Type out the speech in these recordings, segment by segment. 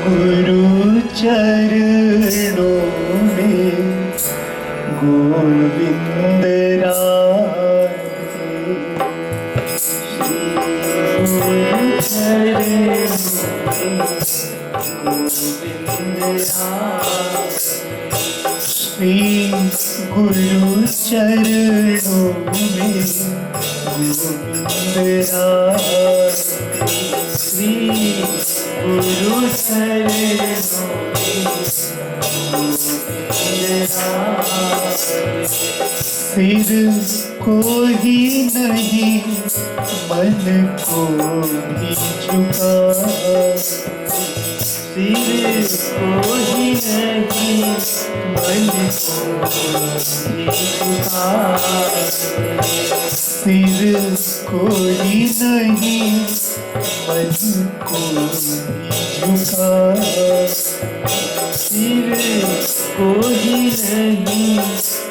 गुरु चरणों में गोविंद राधे। श्री गुरु चरणों में गोविंद राधे। श्री गुरु चरणों में गोविंद राधे। सिर को ही नहीं मन को भी झुका, सिर को ही नहीं मन को भी झुका, सिर को ही नहीं मन को भी झुका, सिर को ही नहीं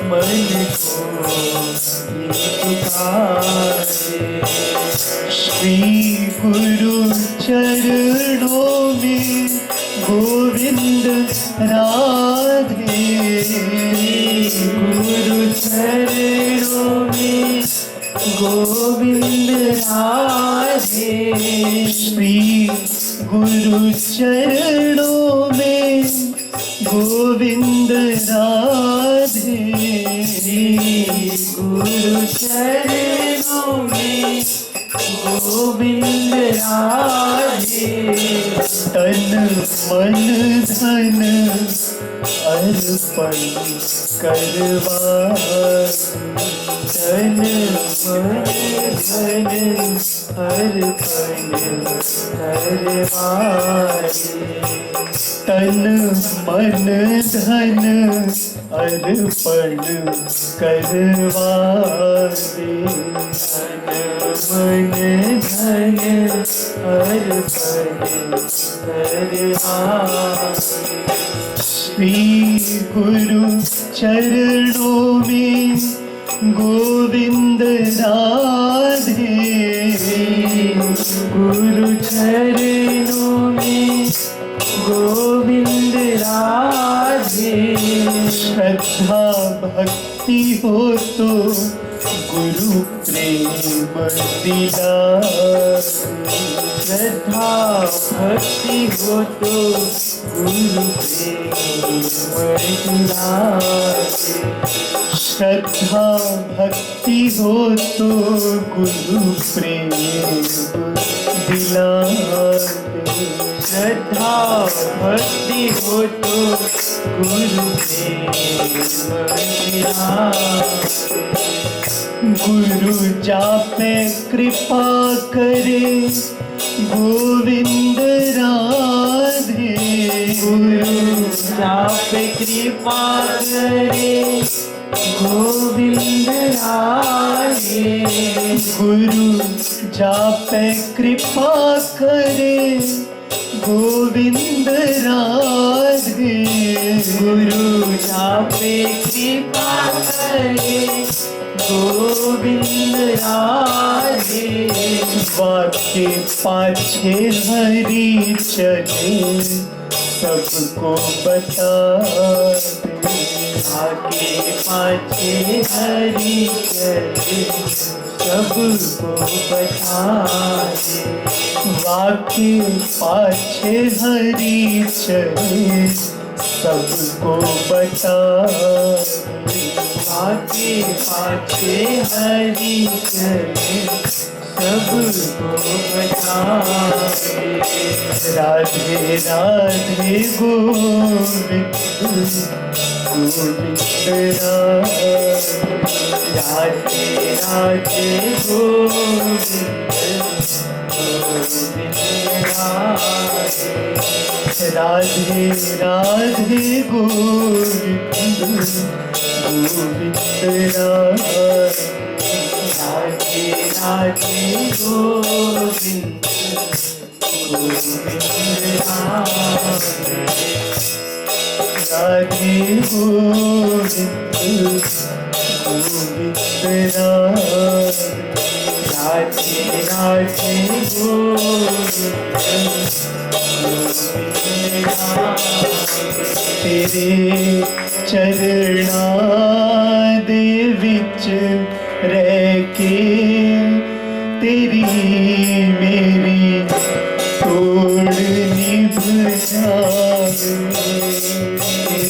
मन को भी झुका। श्री गुरु चरणों में गोविंद राधे। गुरु चरणों में गोविंद राधे। श्री गुरु चरणों में गोविंद राधे। गुरु चरणों में गोविंद राधे। तन मन धन अर्पण करवा, तन मन धन अर्पण करवा, तन मन धन अर्पण करवा दे, तन मन धन अर्पण करवा। श्री गुरु चरणों में गोविंद राधे। गुरु चरणों में गोविंद राधे। श्रद्धा भक्ति हो तो गुरु प्रेम दिलाए, श्रद्धा भक्ति हो तो गुरु प्रेम दिलाए, श्रद्धा भक्ति हो तो गुरु प्रेम दिलाए, श्रद्धा भक्ति हो तो गुरु प्रेम दिलाए। गुरु जापे कृपा करे गोविंद राधे। गुरु जापे कृपा करे गोविंद राधे। गुरु जापे कृपा करे गोविंद राधे। गुरु जापे कृपा करे गोविंद राधे। वाके पाछे हरि चले सबको बता दे, आगे पाछे हरि चले सबको बता दे, वाके पाछे हरि चले सबको बता दे, आगे पाछे हरि चले सबको बता दे। राधे राधे गोविंद गोविंद राधे, राधे राधे गोविंद गोविंद राधे, राधे राधे गोविंद गोविंद राधे, राधे राधे गोविंद गोविंद राधे, राधे गोविंद गोविंद राधे, राधे राधे गोविंद गोविंद तेरे चरणां दे विच रह के तेरी मेरी तोड़ निभ जावे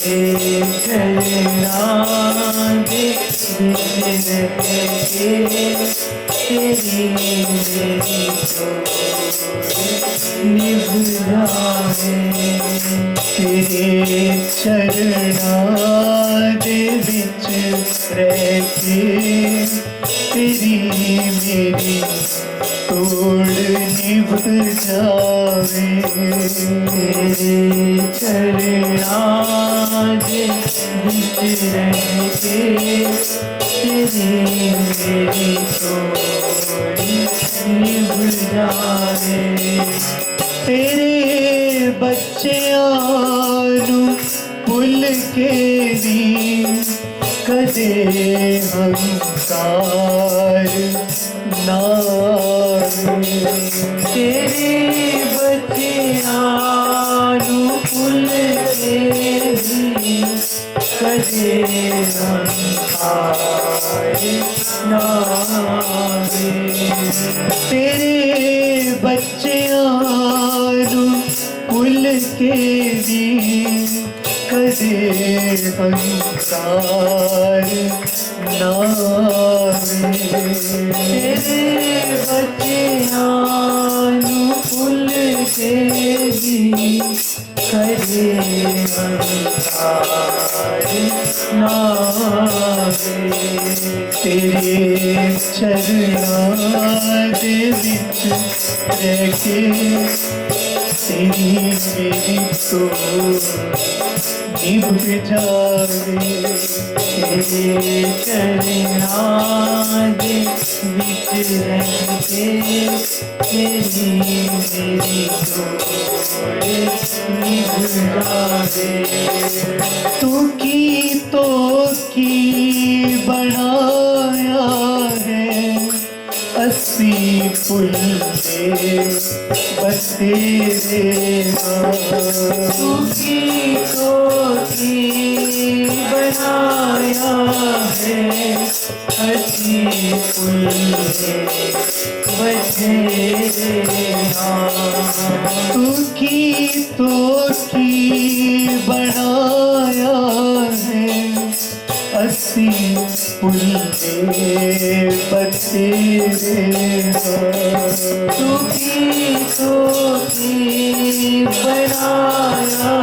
तेरे चरणां दे विच रह के तेरी मेरी तोड़ निभ जावे तेरे चरणां दे विच रह के तेरी मेरी तोड़ निभ जावे तेरे चरणां दे विच रह के तेरी मेरी तोड़ निभ जावे तेरे बच्चेआं नू भुल के नी कदे हंकार ना तेरे बच्चेआं नू भुल के नी कदे हंकार ना तेरे बच्चेआं नू भुल के भी कदे हंकार ना तेरे बच्चेआं नू भुल के भी कदे हंकार ना तेरे चरणां दे विच रह के तेरी मेरी तोड़ निभ जावे तेरे चरणां दे विच रह के तेरी मेरी तोड़ निभ जावे तू की बनाया है अस्सी पुल दे बसेरे तू की बनाया है अस्सी पुल दे बसेरे तू की बनाया है अस्सी पुल दे बसेरे तू की बनाया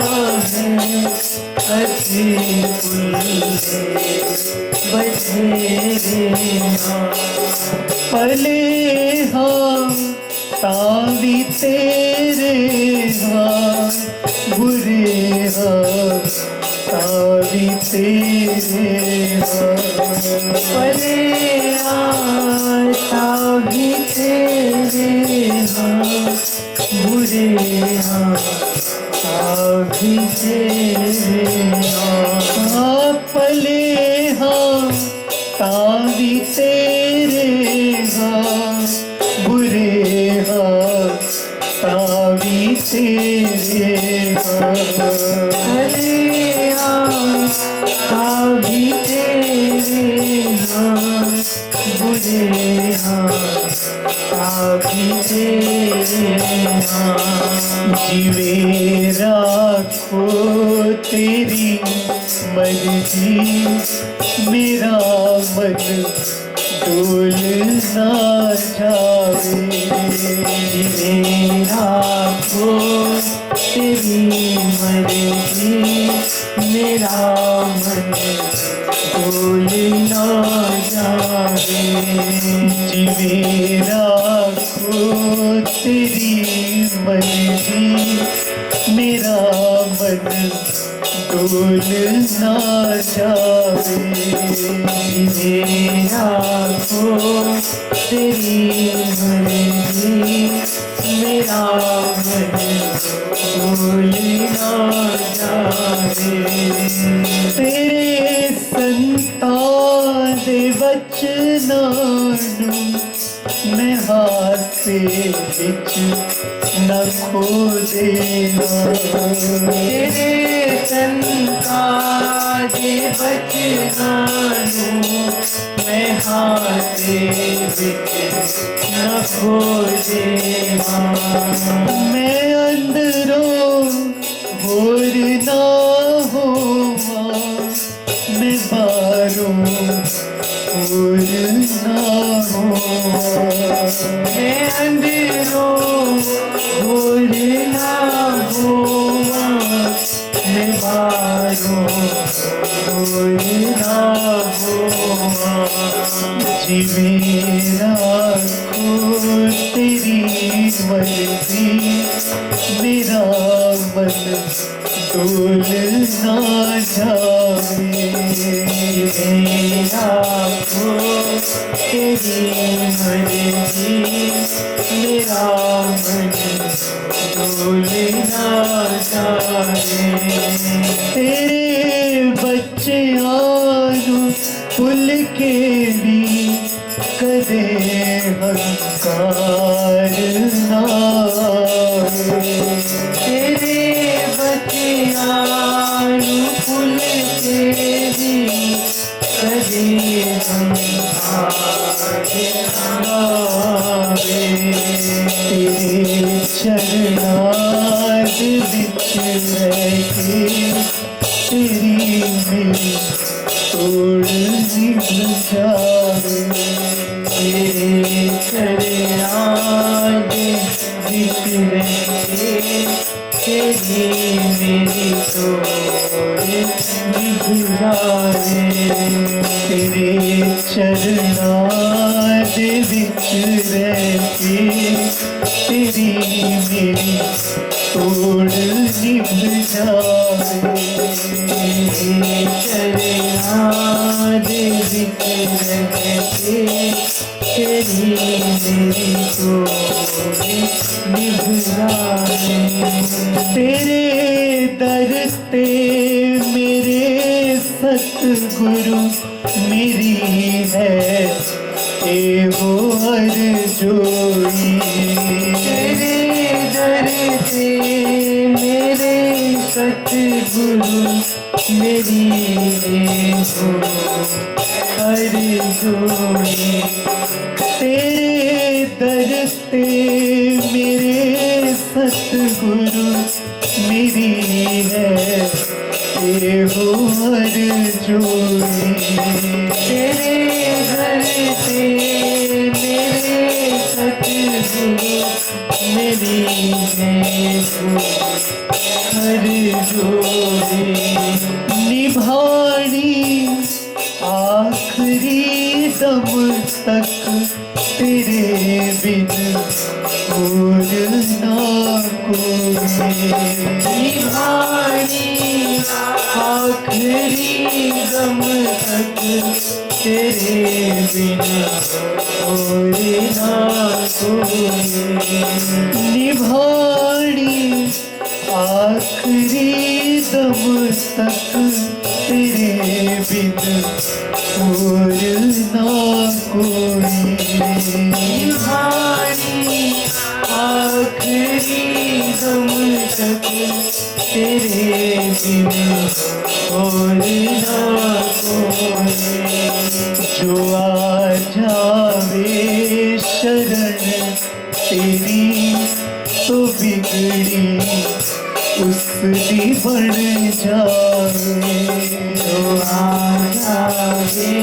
है अस्सी पुल दे बसेरे पले हाँ तावी तेरे हाँ बुरे हाँ तावी तेरे पले तावी तेरे बुरे तावी तेरे पले तावी तेरे बुरे तावी तेरे तावी तेरे बुरे तावी तेरे जीवे राखो तेरी मर्जी मेरा मन डोल ना जावे जीवे राखो तेरी मर्जी मेरा मन डोल ना जावे जीवे राखो तेरी मर्जी मेरा मन डोल ना जावे जीवे राखो तेरी मर्जी मेरा मन डोल ना जावे तेरे संतान दे वचनां नूं मैं हासे विच न खो देना। तेरे संतान बचना मैं हाथ बिच न खो देवा। मैं अंदरों भोर ना होवा, मैं बारों भोर ना होवा। मैं अंदरों भोर ना होवा, मैं बारों भोर ना होवा। जीवेरा खो तेरी मर्जी, मेरा मन डोल ना जाए। मेरा खो तेरी मर्जी, मेरा मन डोल ना जाए। तेरे बच्चे आलू फुल के भी कदे हंकार ना आए। तेरे बच्चियां फूल के भी कभी हम आवे। तेरे चरणाद बिच बैठे तेरी मेरी तोड़ निभ जावे। तेरे चरणाद बिच बैठे तेरी मेरी तोड़ निभ जावे। तेरे चरणाद बिच रहके तेरी मेरी तोड़ निभ जावे। चरणाद बिच रहके तेरी मेरी तोड़ निभ जावे। तेरे दर पे मेरे सतगुरु मेरी है ए वो हर जोई। तेरे दर पे मेरे सतगुरु मेरी हो हर जोई। तेरे दर पे मेरे सतगुरु मेरी है ए वो हर जोई। तेरे घर पे मेरे सतगुरु मेरी है हर जोड़ी। निभानी आखिरी दम तक तेरे बिन और ना कोई। निभानी आखिरी दम तक तेरे बिना और ना कोई। निभानी आखिरी दम तक तेरे बिन और ना कोई। निभानी आखिरी दम तक तेरे बिना और ना कोई। जो आ जावे शरण तेरी तो बिगड़ी उसकी बन जावे। जो आ जावे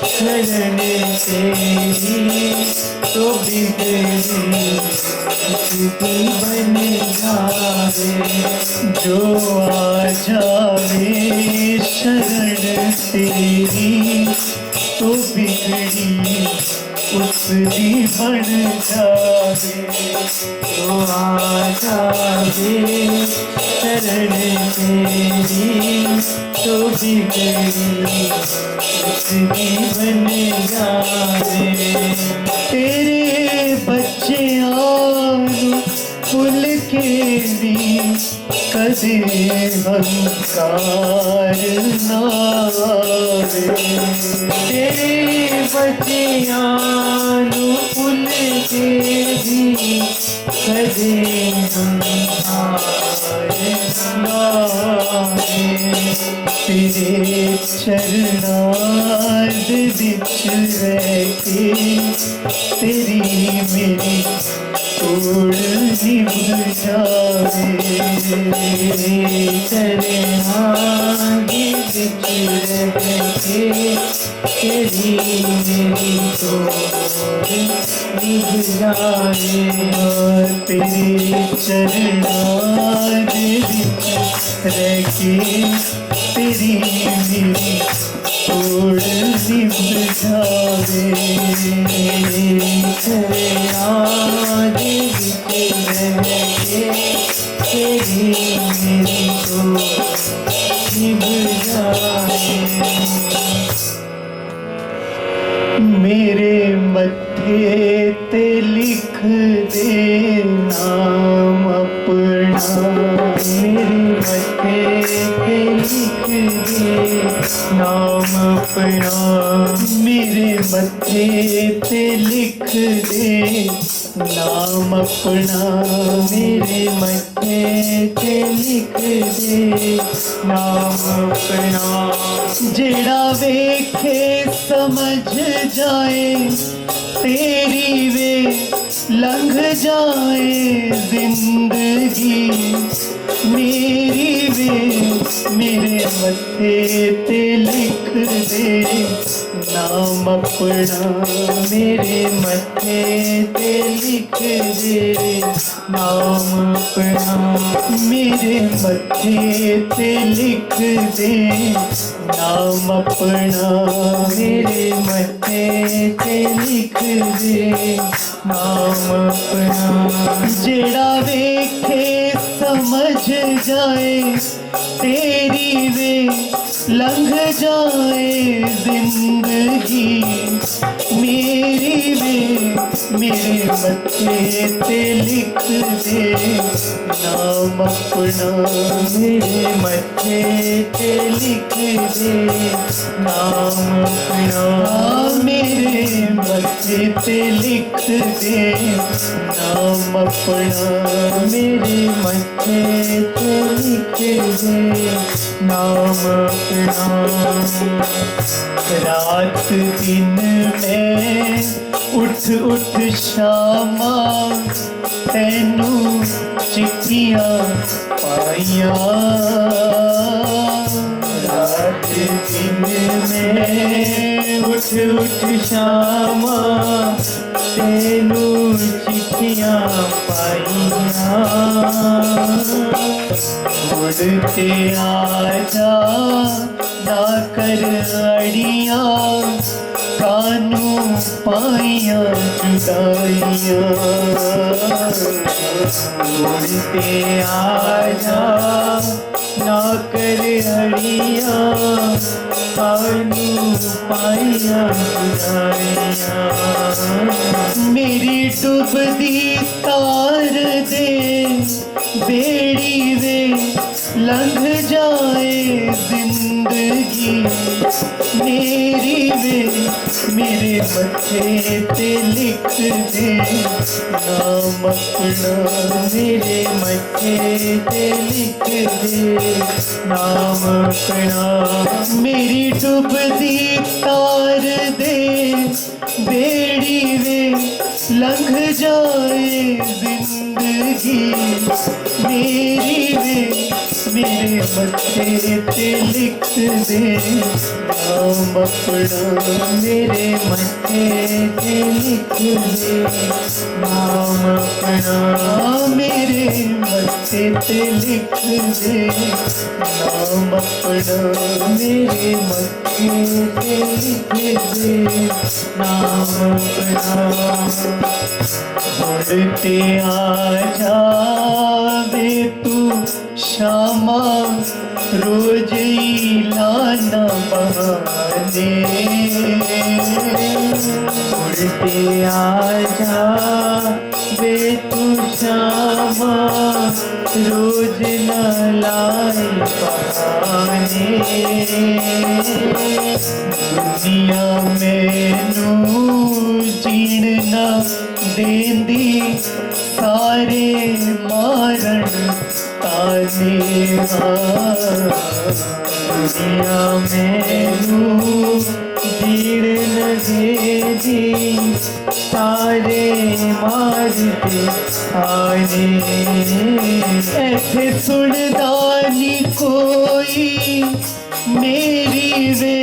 शरण तेरी तो बिगड़ी उसकी बन जावे। जो आ जावे शरण तेरी तो बिगड़ी उसकी बन जावे। जो आ जावे शरण तेरी तो बिगड़ी उसकी बन जावे। तेरे बच्चे आलू फुल के भी कदे हंकार ना आवे। तेरे बच्चियां फूल के भी कदे हम हारे नारे। तेरे चरणार्द विच रह के तेरी मेरी तोड़ निभ जावे। तेरे आगे बिच रह के तेरी मेरी तोड़ निभ जाए। तेरे चरणार्द विच रह के तेरी मेरी तोड़ निभ जावे। तेरे आगे बिच रह के तेरी मेरी तोड़ निभ जाए। मेरे मत्थे ते लिख दे नाम अपना। मेरे मत्थे पे लिख दे नाम अपना। मेरे मत्थे ते लिख दे नाम अपना। मेरे मत्थे पे लिख दे नाम अपना। जेड़ा वेखे समझ जाए तेरी वे लंघ जाए जिंदगी मेरी वे। मेरे मत्थे ते लिख दे नाम अपना। मेरे मत्थे पे लिख दे नाम अपना। मेरे मत्थे ते लिख दे नाम अपना। मेरे मत्थे पे लिख दे नाम अपना। जेड़ा वेखे समझ जाए तेरी वे लंघ जाए जिंदगी मेरी वे। मेरे मत्थे ते लिख दे नाम अपना। मेरे मत्थे पे लिख दे नाम अपना। मेरे मत्थे ते लिख दे नाम अपना। मेरे मत्थे पे लिख दे नाम अपना। रात दिन में उठ उठ शामा तैनू चिट्ठियां पाइया। रात दिन में उठ उठ शामा तेनू चिट्ठियां पाइया। मुड़ के आजा ना कर अड़ियां कानू पाइया जुदाइयां। मुड़ के आजा ना कर अड़ियां कानू पाइया जुदाइयां। मेरी डूबदी तार दे बेड़ी वे लंघ जाए जिंदगी मेरी वे। मेरे मत्थे ते लिख दे नाम अपना। मेरे मत्थे पे लिख दे नाम अपना। मेरी डूबदी तार दे बेड़ी वे लंघ जाए जिंदगी मेरी वे। मेरे मत्थे ते लिख दे नाम अपना। मेरे मत्थे पे लिख दे नाम अपना। मेरे मत्थे ते लिख दे नाम अपना। मेरे मत्थे पे लिख दे नाम अपना। मुड़ते आ जावे तू शामा रोज ही लाना बहाने। मुड़ते आ जा वे तू शामा रोज न लाई बहाने। दुनिया मैनू जीण ना देंदी सारे मारण ताने दुनिया मैनू जीण न देदी सारे मारते आने ऐथे सुनदा नी कोई मेरी वे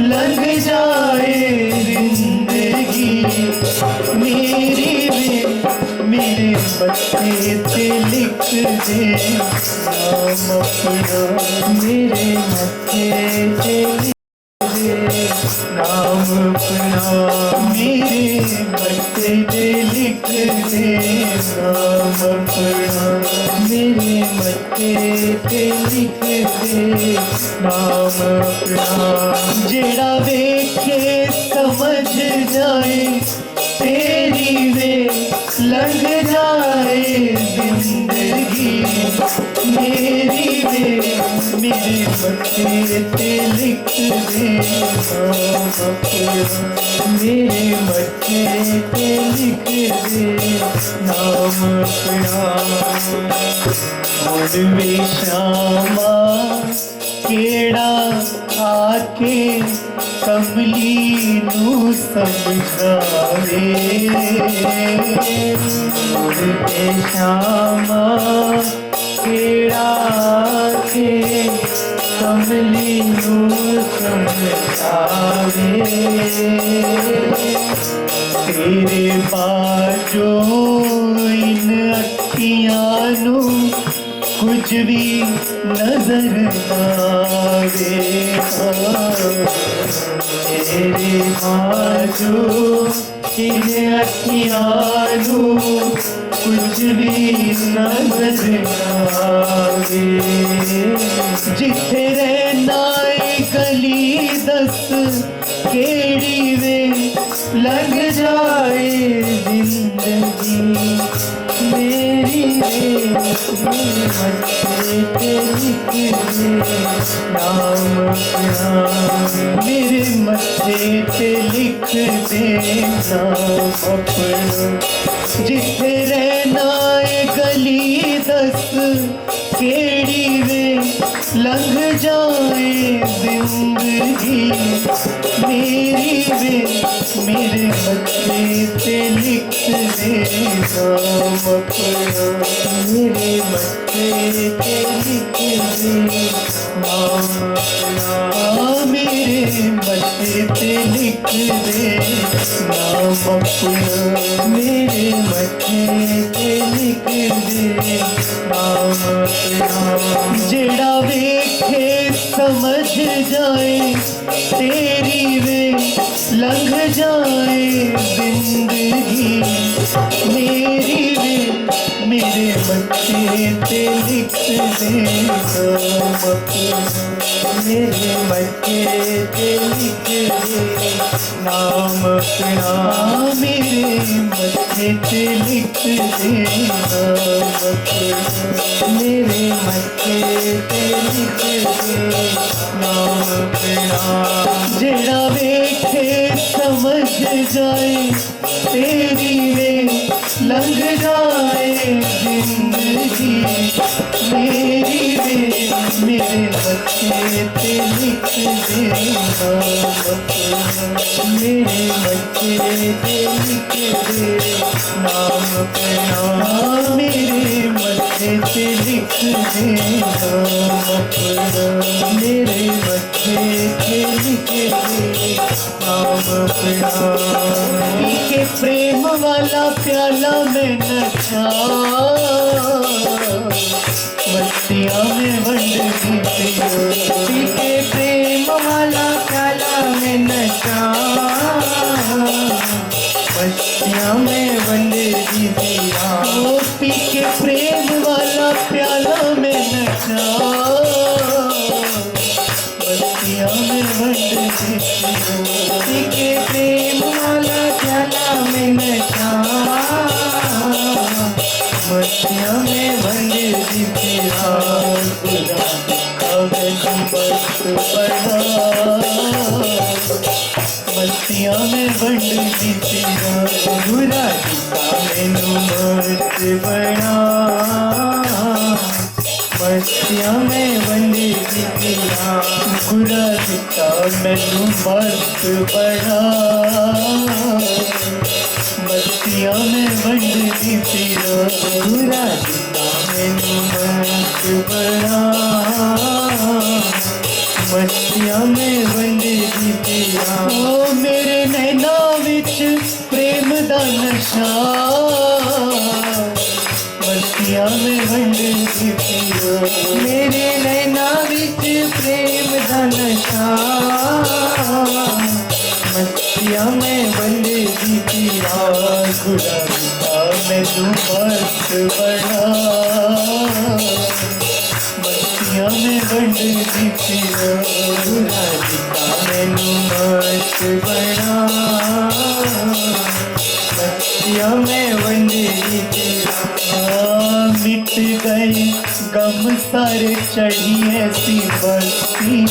लंघ जाए जिंदगी मेरी वे मेरे बच्चे ते लिख दे नाम अपना मेरे मत्थे ते लिख दे नाम अपना मेरे बच्चे ते लिख दे नाम अपना मेरे मत्थे ते लिख दे नाम अपना जेड़ा वेखे समझ जाए तेरी वे लंघ जाए जिंदगी मेरी वे मेरे मत्थे ते लिख दे नाम अपना मेरे मत्थे ते लिख दे नाम अपना हुण वे श्यामा केड़ा आके कमली नू समझावे ते श्यामा केड़ा के कमली नू समझावे तेरे बाजो इन अखियां नू कुछ भी नजर आवे तेरे बाजू इन अखियां नू कुछ भी नजर आवे जिथे रहना गली दस केड़ी वे लग जाए जिंदगी मेरी मत्थे ते लिख दे नाम अपना मेरे मत्थे पे लिख दे नाम अपना जिथे रहना गली दस केड़ी वे लंघ जाए जिंदगी मेरी वे मेरे मत्थे पे लिख दे नाम अपना मेरे मत्थे ते लिख दे नाम अपना मेरे मत्थे पे लिख दे नाम अपना मेरे मत्थे ते लिख दे नाम अपना जेड़ा वेखे समझ जाए तेरी वे लंघ जाए जिंदगी मेरी वे मेरे मत्थे पे लिख दे नाम अपना मेरे मत्थे ते लिख दे नाम अपना मेरे मत्थे पे लिख दे नाम अपना मेरे मत्थे ते लिख दे नाम अपना जेड़ा वेखे समझ जाए तेरी वे लंघ जाए जिंदगी मेरी वे मेरे मत्थे पे लिख दे नाम अपना मेरे मत्थे ते लिख दे नाम अपना मेरे मत्थे पे लिख दे नाम अपना मेरे मत्थे ते लिख दे नाम अपना के प्रेम वाला प्याला में नशा मस्तियाँ में वंडती पी के प्रेम वाला प्याला में नशा मस्तियाँ में वंडती पिया ओ पी के प्रेम वाला प्याला में नशा मस्तियाँ में वंडती पी के प्रेम वाला प्याला में नशा मस्तियाँ में वंडती पिया कागज बस पढ़ा मस्तियां में वंडदी पिया बुरा दिता मैनू मस्त बना मस्तियां में वंडदी पिया बुरा दिता मैनू मस्त बना मस्तियां में वंडदी पिया बुरा दिता मैनू मस्त बना मस्तियां में वंडदी पिया ओ मेरे नैना विच प्रेम दा नशा मस्तियां में वंडदी पिया मेरे नैना विच प्रेम दा नशा मस्तियां में वंडदी पिया बुरा दिता मैनू मस्त बना मस्तियां में वंडदी पिया बुरा दिता मैनू मस्त बना मस्तियां में वंडदी पिया मिट गए गम सारे चढ़ी ऐसी मस्ती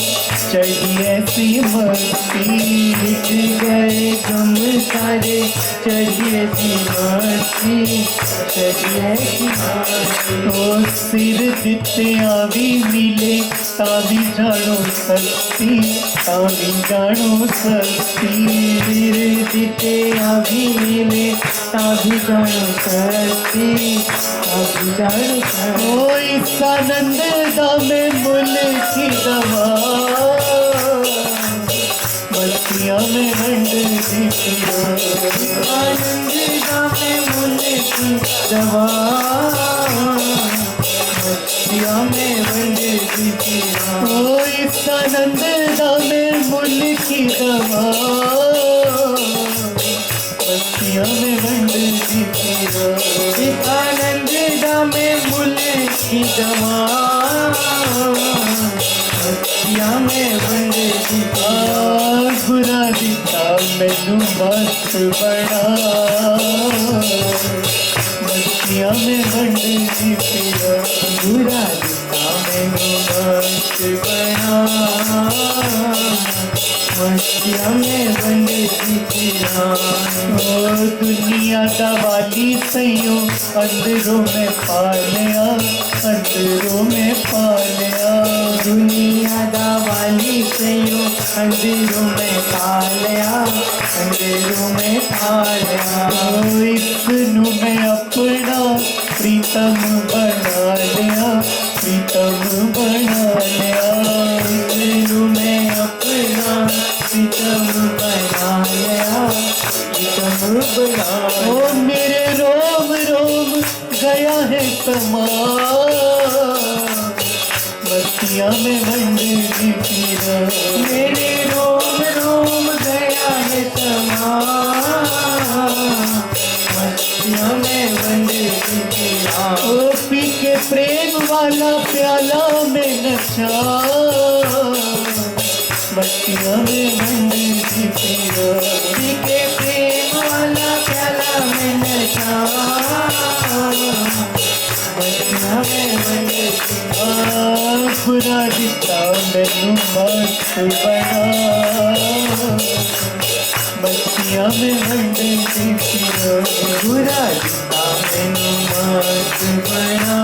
चढ़ी ऐसी मस्ती मिट गए गम सारे चढ़िए सी मस्ती चढ़िए सी मस्ती ओ सिर दित्तिया भी मिले तावी जानो सस्ती तावी जानो सस्ती सिर दिते अभी मिले तभी जानो सस्ती तभी जानो सस्ती ओ इस आनंद दा में मुल की दवा मस्तियां में वंडदी पिया आनंद गावे मुझे की दवा मस्तियां में वंडदी पिया ओ इस आनंद दा में मुल की दवा मस्तियां में वंडदी पिया एक आनंद गावे मुझे की दवा मस्तियां में वंडदी पिया बुरा दिता मैनू मस्त बना मस्तियां में वंडदी पिया बुरा दिता मैनू मस्त बना मस्तियां में वंडदी पिया ओ दुनिया दा वाली सैयो अंदरों में पालिया अंदरों में पालिया दुनिया दा वाली सयो अंधेरों में पालिया अंधेरों में पालिया ओ इसनू मैं अपना प्रीतम बना लिया प्रीतम बना लिया इसनू मैं अपना प्रीतम बना लिया प्रीतम बना ओ मेरे रोम रोम गया है समा मस्तियां में वंडदी पिया मेरे रोम रोम गया है समा मस्तियां में वंडदी पिया ओ पी के प्रेम वाला प्याला में नशा मस्तियां में वंडदी पिया के प्रेम वाला प्याला में नशा मस्तियां में वंडदी बुरा दिता मैनू मस्त बना मस्तियां में वंडदी पिया बुरा दिता मैनू मस्त बना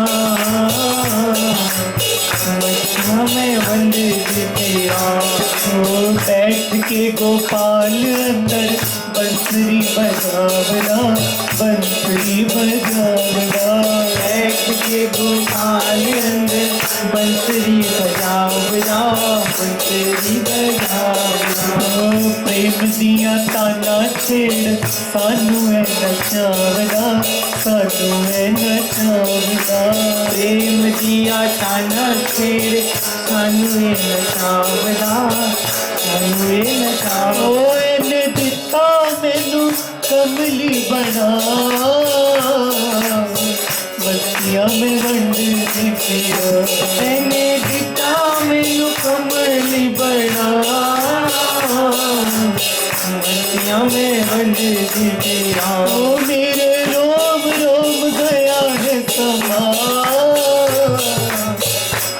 मस्तियां में वंडदी पिया ओ बैठ के गोपाल अंदर बंसरी बजावना बंसरी बजावना बैठ के गोपाल अंदर बंसरी बजाओ बजाओ बंसरी बजाओ ओ प्रेम दिया ताना छेड़ सानू है नचावना सानू है नचावना प्रेम दिया ताना छेड़ सानू नचावदा सानू नचाओ ओ इने दिता मैनू कमली बना मस्तियां में वंडदी पिया मैंने दिता मैनू कमली बना मस्तियां में वंडदी पिया ओ मेरे रोम रोम गया है समा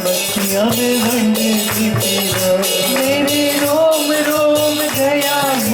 मस्तियां में वंडदी पिया मेरे रोम रोम गया है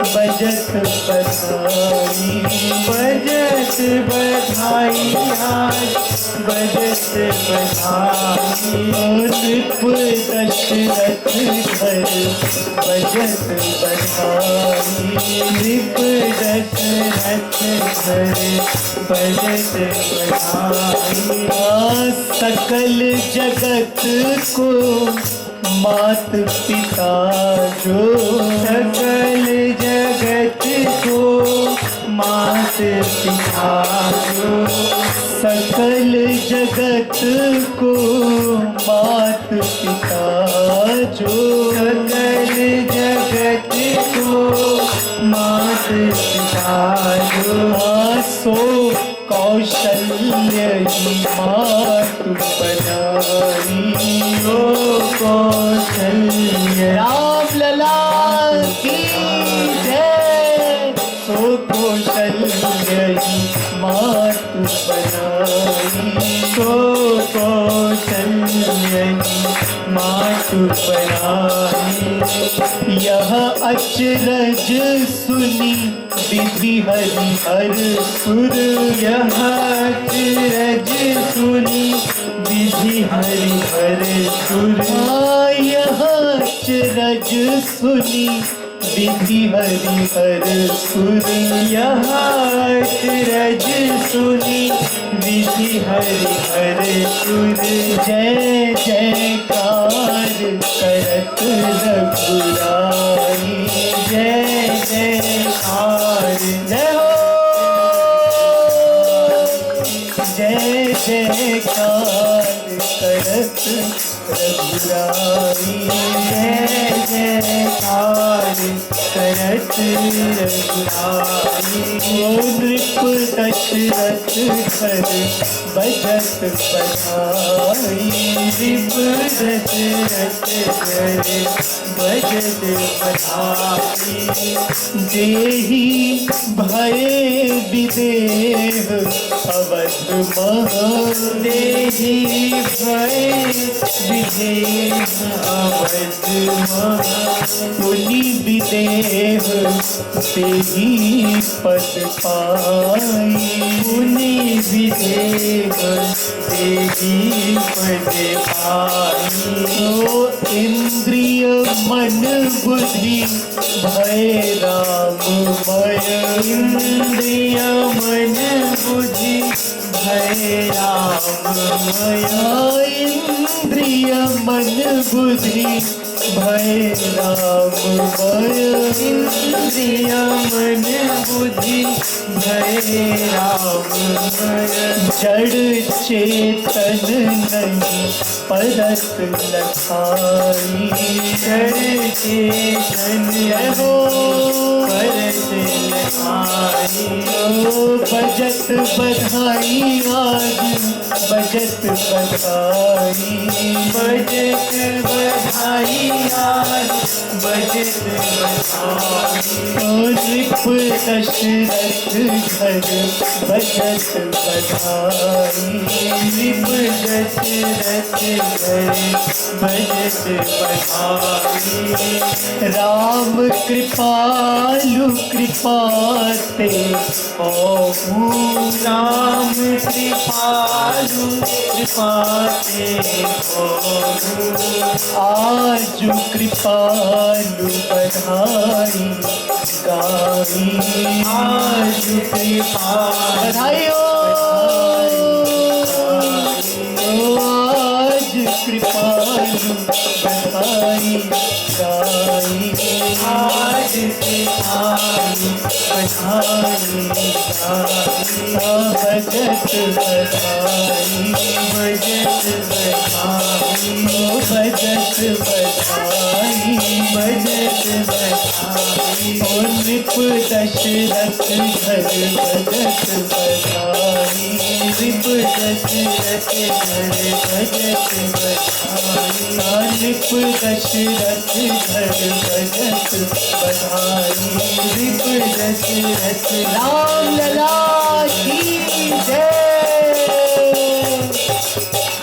बजत बधाई। बजत बधाई आज बजत बधाई। नृप दशरथ घर बजत बधाई। नृप दशरथ घर बजत बधाई। सकल जगत को मात पिता जो, सकल जगत को मात पिता जो। सकल जगत को मात पिता जो। सकल जगत को मात पिता जो। सो कौशल्य ही मातु बनाई। ओ कौशल्य राम लला की जय। सो कौशल्य ही मातु बनाई। तो कौशल्य मातु बनाई। यह अचरज सुनी विधि हरिहर सुर। यह अचरज सुनी विधि हरिहर सुर। यह अचरज सुनी विधि हरिहर सुर। यह अचरज सुनी विधि हरिहर सुर। जय जयकार करत रघुराई। जय जयकार जय हो जय जयकार करत रघुराई। जय जयकार करत रघुराई। नृप दशरथ घर बजत बधाई। नृप दशरथ घर बजत बधाई। देहि भय विदेह अवध महा। देहि भय विदेह अवध महा। पुनि विदेह तेहि पद पाई। पुनि विदेह तेहि पद पाई। तो इंद्रिय मन बुद्धि भय राममय। इंद्रिय मन बुद्धि भय राममय। इंद्रिय मन बुद्धि भय राममय। इंद्रिय मन बुद्धि भय राममय। जड़ चेतन नहीं परत लखाई। जड़ चेतन हो परत लखाई। बजत बधाई आज बजत बधाई। बजत बधाई आज बजत बधाई। नृप दशरथ घर बजत बधाई। नृप दशरथ घर बजत बधाई। राम कृपालु कृपा ते होहु। राम कृपालु कृपा ते होहु। आज कृपालु बधाई गाई। आज कृपा बधाई हो आज कृपालु बधाई गाई। आज कृपालु बधाई गाई। बजत बधाई बजत बधाई। बजत बधाई बजत बधाई। नृप दशरथ घर बजत बधाई। नृप दशरथ घर बजत बधाई। नृप दशरथ घर बजत बधाई। नृप दशरथ राम लला की जय।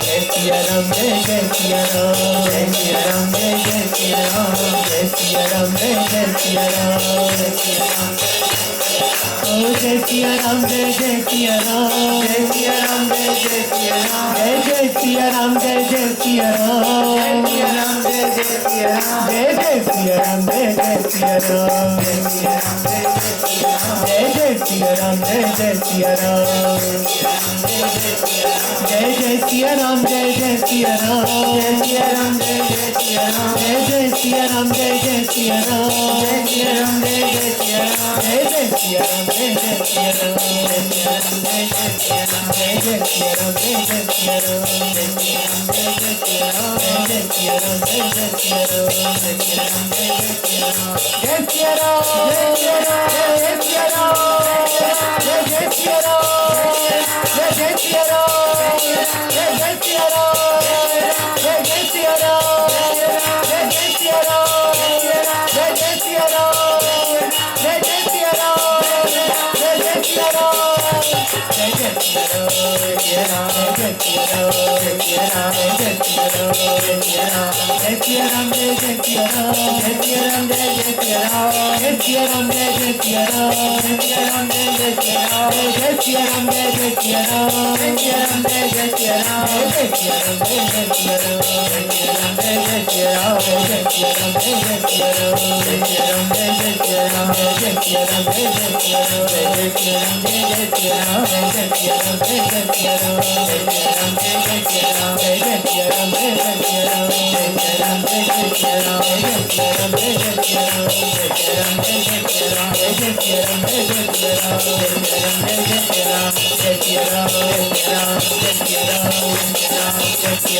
जय सिया राम जय जय सिया राम। जय सिया राम जय जय सिया राम। जय सिया राम जय जय सिया राम जय सिया राम ओ जय सिया राम जय जय सिया राम जय सिया राम जय जय सिया राम जय जय सिया राम जय जय सिया राम जय सिया राम जय जय सिया राम जय जय सिया राम जय सिया राम जय जय सिया राम जय जय सिया राम जय जय सिया राम जय जय सिया राम जय सिया राम जय जय सिया राम जय जय सिया राम जय जय सिया राम जय सिया राम जय जय सिया राम जय जय सिया राम जय जय सिया राम जय सिया राम जय जय सिया राम जय जय सिया राम जय जय सिया राम जय सिया राम जय जय सिया राम जय जय सिया राम जय जय सिया राम जय सिया राम जय जय सिया राम जय सिया राम जय सिया राम जय सिया राम जय जय सिया राम जय जय सिया राम जय जय सिया राम जय जय सिया राम जय जय सिया राम जय जय सिया राम जय जय सिया राम जय जय सिया राम जय जय सिया राम जय राम जय सिया राम जय सिया राम जय सिया राम जय सिया राम जय सिया राम जय जय सिया राम जय सिया राम जय जय सिया राम जय सिया राम जय जय सिया राम जय सिया राम जय जय सिया राम जय सिया राम जय जय सिया राम जय सिया राम जय जय सिया राम जय सिया राम जय जय सिया राम जय सिया राम जय जय सिया राम जय सिया राम जय जय सिया राम जय सिया राम जय जय सिया राम जय जय सिया राम जय जय सिया राम जय जय सिया राम जय जय सिया राम जय जय सिया राम जय जय सिया राम जय सिया राम जय जय सिया राम जय जय सिया राम जय जय सिया राम जय सिया राम जय जय सिया राम जय जय सिया राम जय जय सिया राम जय सिया राम जय जय सिया राम जय जय सिया राम जय जय सिया राम जय सिया राम जय जय सिया राम जय सिया राम जय सिया राम जय सिया राम जय सिया राम जय सिया राम जय सिया राम जय सिया राम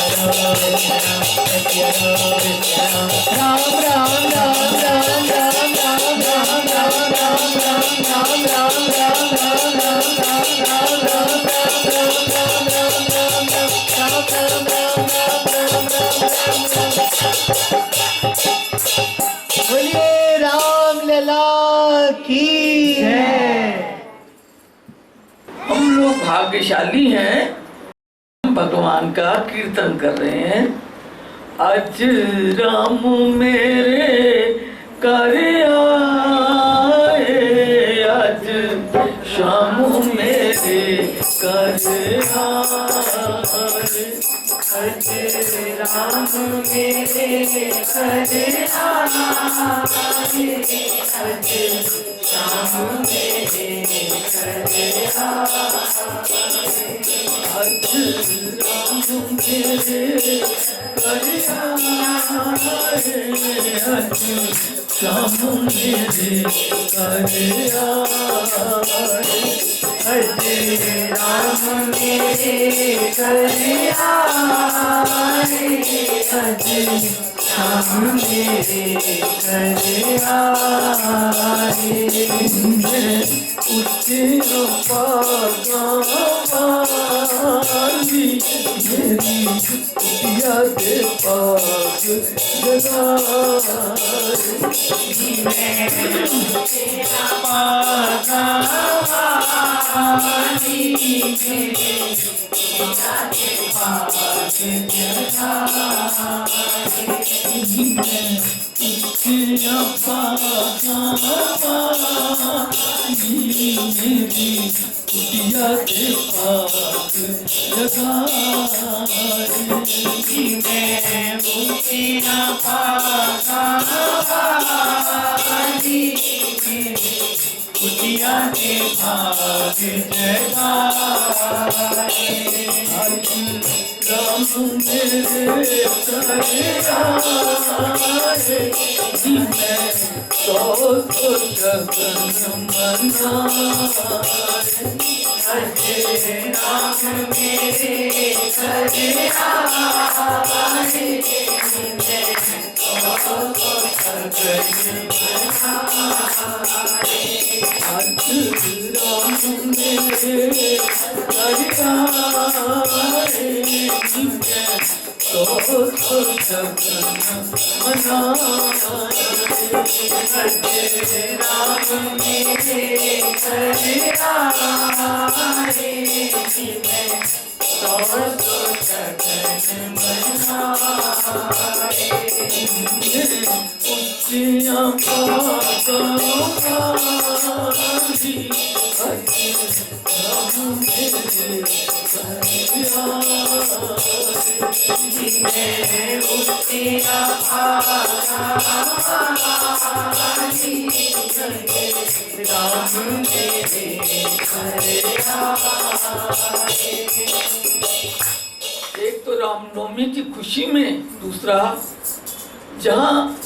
जय सिया राम राम राम राम राम राम राम राम राम राम राम राम राम राम बोलिए राम लला की जय। हम लोग भाग्यशाली हैं, भगवान का कीर्तन कर रहे हैं। अज राम मेरे कर आए, अज श्याम मेरे कर आए, अज राम मेरे कर आए, अज श्याम मेरे कर आए, अज राम मेरे कर आए, अज श्याम मेरे कर आए, अज राम मेरे कर आए, अज श्याम मेरे कर आए। उच्च पागावाली मेरी कुटिया के पाग जगाए, पागावाली मेरी कुटिया के पाग जगाए, उच्च पागावाली मेरी कुटिया के पाग जगाए, मैं कुटिया पागावाली मेरी कुटिया के पाग जगाए, अज राम मेरे कर आए, मैं तो जगन मनाए, अज राम मेरे कर आए, मैं तो जगन मनाए, अज राम मेरे कर आए, मैं तो जगन मनाए, अज राम मेरे कर आए, मैं उच्चियां पातां पारी एक तो रामनवमी की खुशी में, दूसरा जहाँ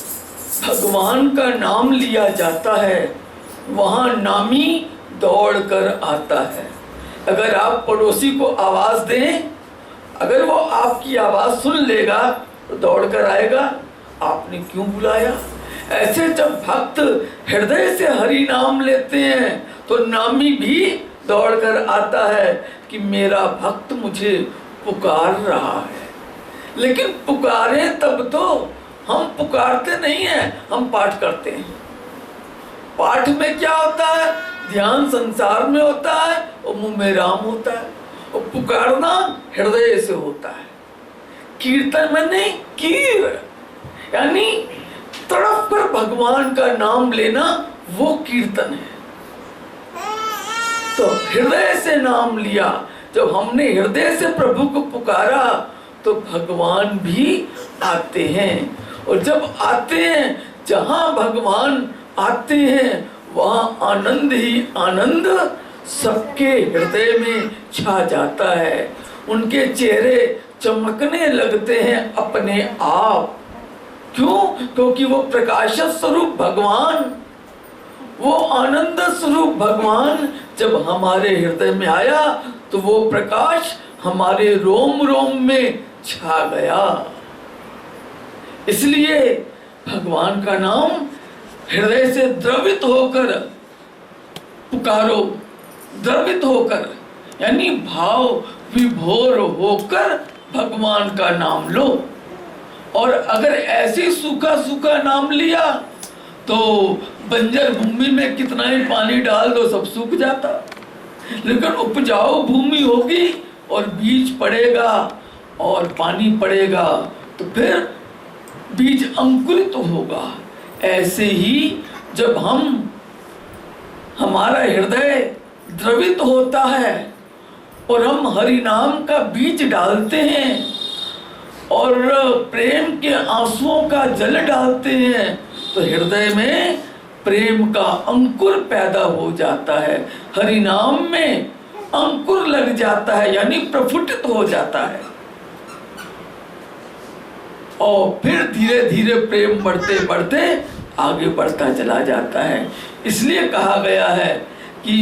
भगवान का नाम लिया जाता है वहाँ नामी दौड़ कर आता है। अगर आप पड़ोसी को आवाज दें, अगर वो आपकी आवाज सुन लेगा तो दौड़ कर आएगा, आपने क्यों बुलाया। ऐसे जब भक्त हृदय से हरि नाम लेते हैं तो नामी भी दौड़ कर आता है कि मेरा भक्त मुझे पुकार रहा है। लेकिन पुकारे तब तो, हम पुकारते नहीं हैं, हम पाठ करते हैं। पाठ में क्या होता है, ध्यान संसार में होता है और मुंह में राम होता है, और पुकारना हृदय से होता है। कीर्तन में नहीं, कीर यानी तड़प कर भगवान का नाम लेना, वो कीर्तन है। तो हृदय से नाम लिया, जब हमने हृदय से प्रभु को पुकारा तो भगवान भी आते हैं। और जब आते हैं, जहां भगवान आते हैं वहां आनंद ही आनंद सबके हृदय में छा जाता है। उनके चेहरे चमकने लगते हैं अपने आप। क्यों? क्योंकि वो प्रकाश स्वरूप भगवान, वो आनंद स्वरूप भगवान जब हमारे हृदय में आया तो वो प्रकाश हमारे रोम रोम में छा गया। इसलिए भगवान का नाम हृदय से द्रवित होकर पुकारो, द्रवित होकर यानी भाव विभोर होकर भगवान का नाम लो। और अगर ऐसे सूखा सूखा नाम लिया तो बंजर भूमि में कितना ही पानी डाल दो सब सूख जाता। लेकिन उपजाऊ भूमि होगी और बीज पड़ेगा और पानी पड़ेगा तो फिर बीज अंकुरित होगा। ऐसे ही जब हमारा हृदय द्रवित होता है और हम हरि नाम का बीज डालते हैं और प्रेम के आंसुओं का जल डालते हैं तो हृदय में प्रेम का अंकुर पैदा हो जाता है। हरि नाम में अंकुर लग जाता है यानी प्रफुल्लित हो जाता है और फिर धीरे धीरे प्रेम बढ़ते बढ़ते आगे बढ़ता चला जाता है। इसलिए कहा गया है कि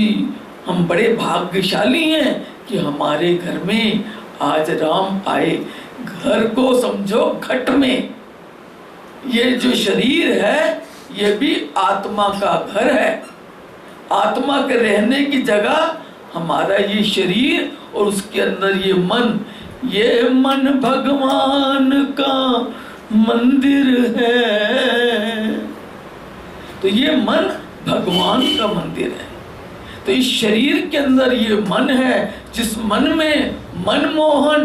हम बड़े भाग्यशाली हैं कि हमारे घर में आज राम आए। घर को समझो घट में, ये जो शरीर है ये भी आत्मा का घर है। आत्मा के रहने की जगह हमारा ये शरीर और उसके अंदर ये मन भगवान का मंदिर है। तो ये मन भगवान का मंदिर है। तो इस शरीर के अंदर ये मन है, जिस मन में मनमोहन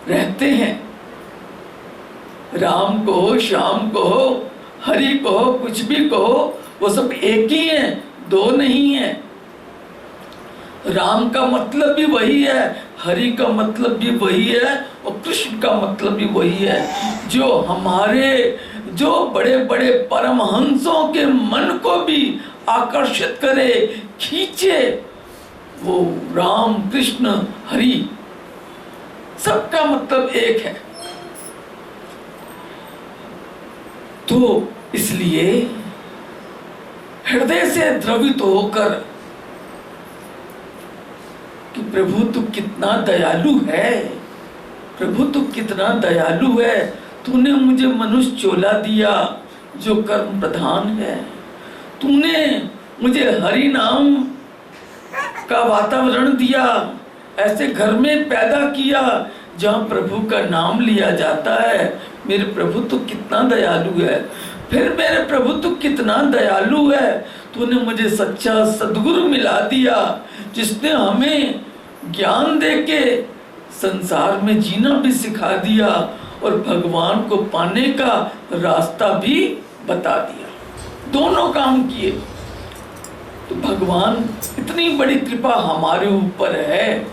रहते हैं। राम को हो, श्याम को हो, हरि को हो, कुछ भी कहो, वो सब एक ही हैं, दो नहीं है। राम का मतलब भी वही है, हरि का मतलब भी वही है और कृष्ण का मतलब भी वही है। जो बड़े बड़े परमहंसों के मन को भी आकर्षित करे, खींचे, वो राम कृष्ण हरि, सबका मतलब एक है। तो इसलिए हृदय से द्रवित होकर कि प्रभु तू कितना दयालु है, प्रभु तू कितना दयालु है, तूने मुझे मनुष्य चोला दिया जो कर्म प्रधान है, तूने मुझे हरि नाम का वातावरण दिया, ऐसे घर में पैदा किया जहाँ प्रभु का नाम लिया जाता है। मेरे प्रभु तो कितना दयालु है। फिर मेरे प्रभु तो कितना दयालु है, तूने मुझे सच्चा सद्गुरु मिला दिया जिसने हमें ज्ञान देके संसार में जीना भी सिखा दिया और भगवान को पाने का रास्ता भी बता दिया। दोनों काम किए। तो भगवान इतनी बड़ी कृपा हमारे ऊपर है,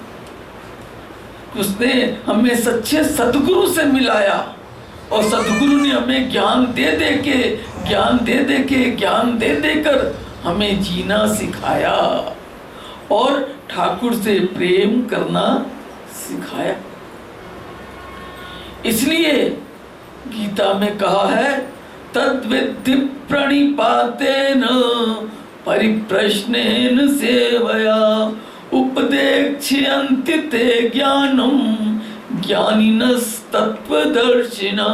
उसने हमें सच्चे सद्गुरु से मिलाया और सद्गुरु ने हमें ज्ञान दे देकर हमें जीना सिखाया और ठाकुर से प्रेम करना सिखाया। इसलिए गीता में कहा है, तद्विद्धि प्रणिपातेन परिप्रश्नेन सेवया उपदेक्ष्यन्ति ते ज्ञानम ज्ञानिनस्तत्वदर्शिना।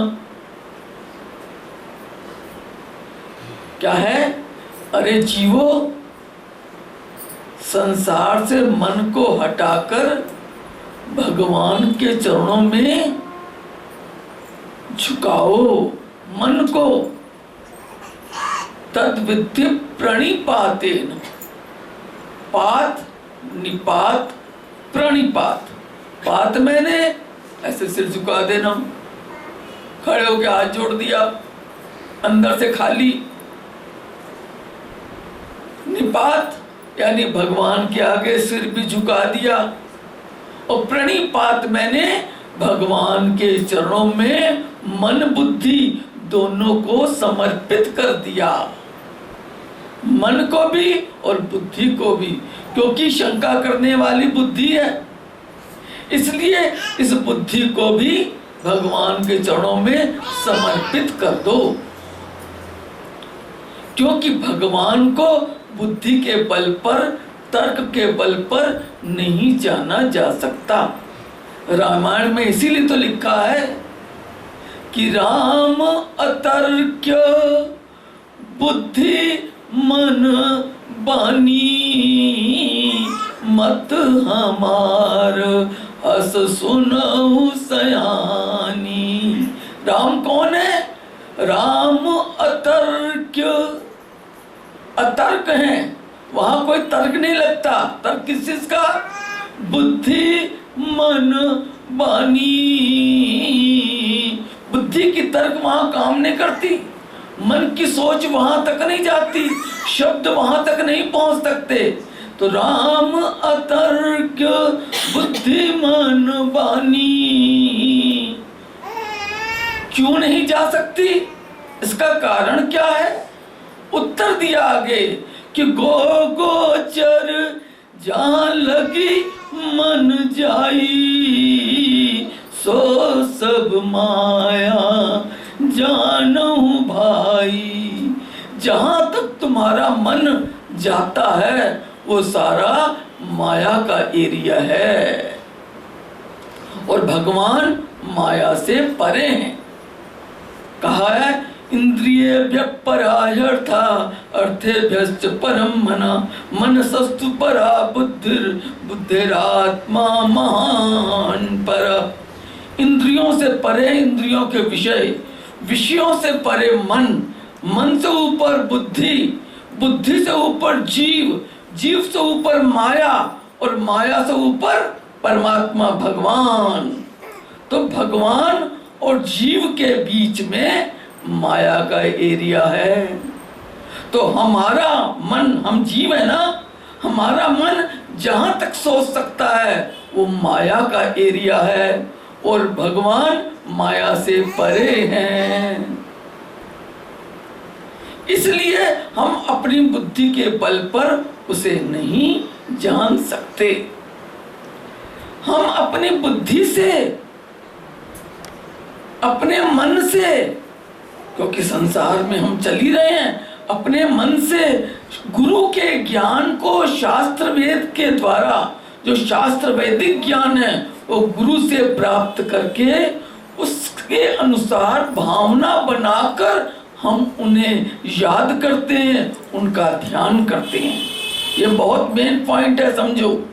क्या है? अरे जीवो, संसार से मन को हटाकर भगवान के चरणों में झुकाओ मन को। तद्विद्धि प्रणिपातेन, पात निपात प्रणिपात। पात मैंने ऐसे सिर झुका देना, खड़े होकर हाथ जोड़ दिया, अंदर से खाली। निपात यानी भगवान के आगे सिर भी झुका दिया। और प्रणिपात मैंने भगवान के चरणों में मन बुद्धि दोनों को समर्पित कर दिया, मन को भी और बुद्धि को भी, क्योंकि शंका करने वाली बुद्धि है, इसलिए इस बुद्धि को भी भगवान के चरणों में समर्पित कर दो। क्योंकि भगवान को बुद्धि के बल पर, तर्क के बल पर नहीं जाना जा सकता। रामायण में इसीलिए तो लिखा है कि राम अतर्क्य बुद्धि मन बानी मत हमार अस सुनहु सयानी। राम कौन है? राम अतर्क्य, अतर्क है, वहां कोई तर्क नहीं लगता। तर्क किस चीज का? बुद्धि मन बानी। बुद्धि की तर्क वहां काम नहीं करती, मन की सोच वहां तक नहीं जाती, शब्द वहां तक नहीं पहुंच सकते। तो राम अतर्क बुद्धि मन बानी क्यों नहीं जा सकती? इसका कारण क्या है? उत्तर दिया आगे कि गो गोचर जहां लगी मन जाई सो सब माया जानहु भाई। जहां तक तुम्हारा मन जाता है वो सारा माया का एरिया है और भगवान माया से परे हैं। कहा है इंद्रियेभ्यः परायर्था अर्थेभ्यश्च परम मना मनसस्तु परा बुद्धिरात्मा महान पर। इंद्रियों से परे इंद्रियों के विषय, विषयों से परे मन, मन से ऊपर बुद्धि, बुद्धि से ऊपर जीव, जीव से ऊपर माया और माया से ऊपर परमात्मा भगवान। तो भगवान और जीव के बीच में माया का एरिया है। तो हमारा मन, हम जीव है ना, हमारा मन जहां तक सोच सकता है वो माया का एरिया है और भगवान माया से परे हैं। इसलिए हम अपनी बुद्धि के बल पर उसे नहीं जान सकते। हम अपनी बुद्धि से, अपने मन से, क्योंकि संसार में हम चल ही रहे हैं, अपने मन से गुरु के ज्ञान को शास्त्र वेद के द्वारा, जो शास्त्र वैदिक ज्ञान है वो गुरु से प्राप्त करके उसके अनुसार भावना बनाकर हम उन्हें याद करते हैं, उनका ध्यान करते हैं। ये बहुत मेन पॉइंट है, समझो।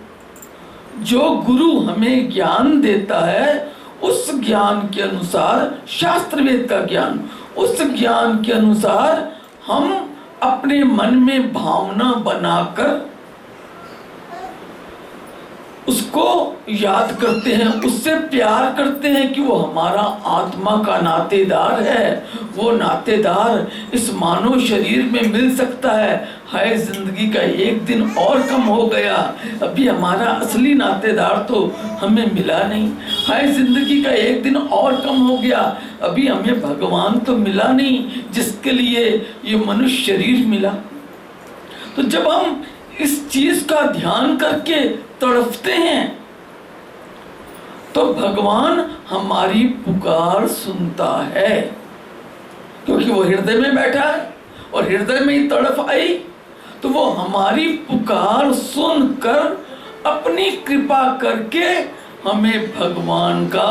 जो गुरु हमें ज्ञान देता है उस ज्ञान के अनुसार, शास्त्र वेद का ज्ञान, उस ज्ञान के अनुसार हम अपने मन में भावना बनाकर उसको याद करते हैं, उससे प्यार करते हैं कि वो हमारा आत्मा का नातेदार है, वो नातेदार इस मानव शरीर में मिल सकता है। हाय जिंदगी का एक दिन और कम हो गया, अभी हमारा असली नातेदार तो हमें मिला नहीं। हाय जिंदगी का एक दिन और कम हो गया, अभी हमें भगवान तो मिला नहीं जिसके लिए ये मनुष्य शरीर मिला। तो जब हम इस चीज का ध्यान करके तड़पते हैं तो भगवान हमारी पुकार सुनता है, क्योंकि वो हृदय में बैठा है और हृदय में ही तड़प आई, तो वो हमारी पुकार सुनकर अपनी कृपा करके हमें भगवान का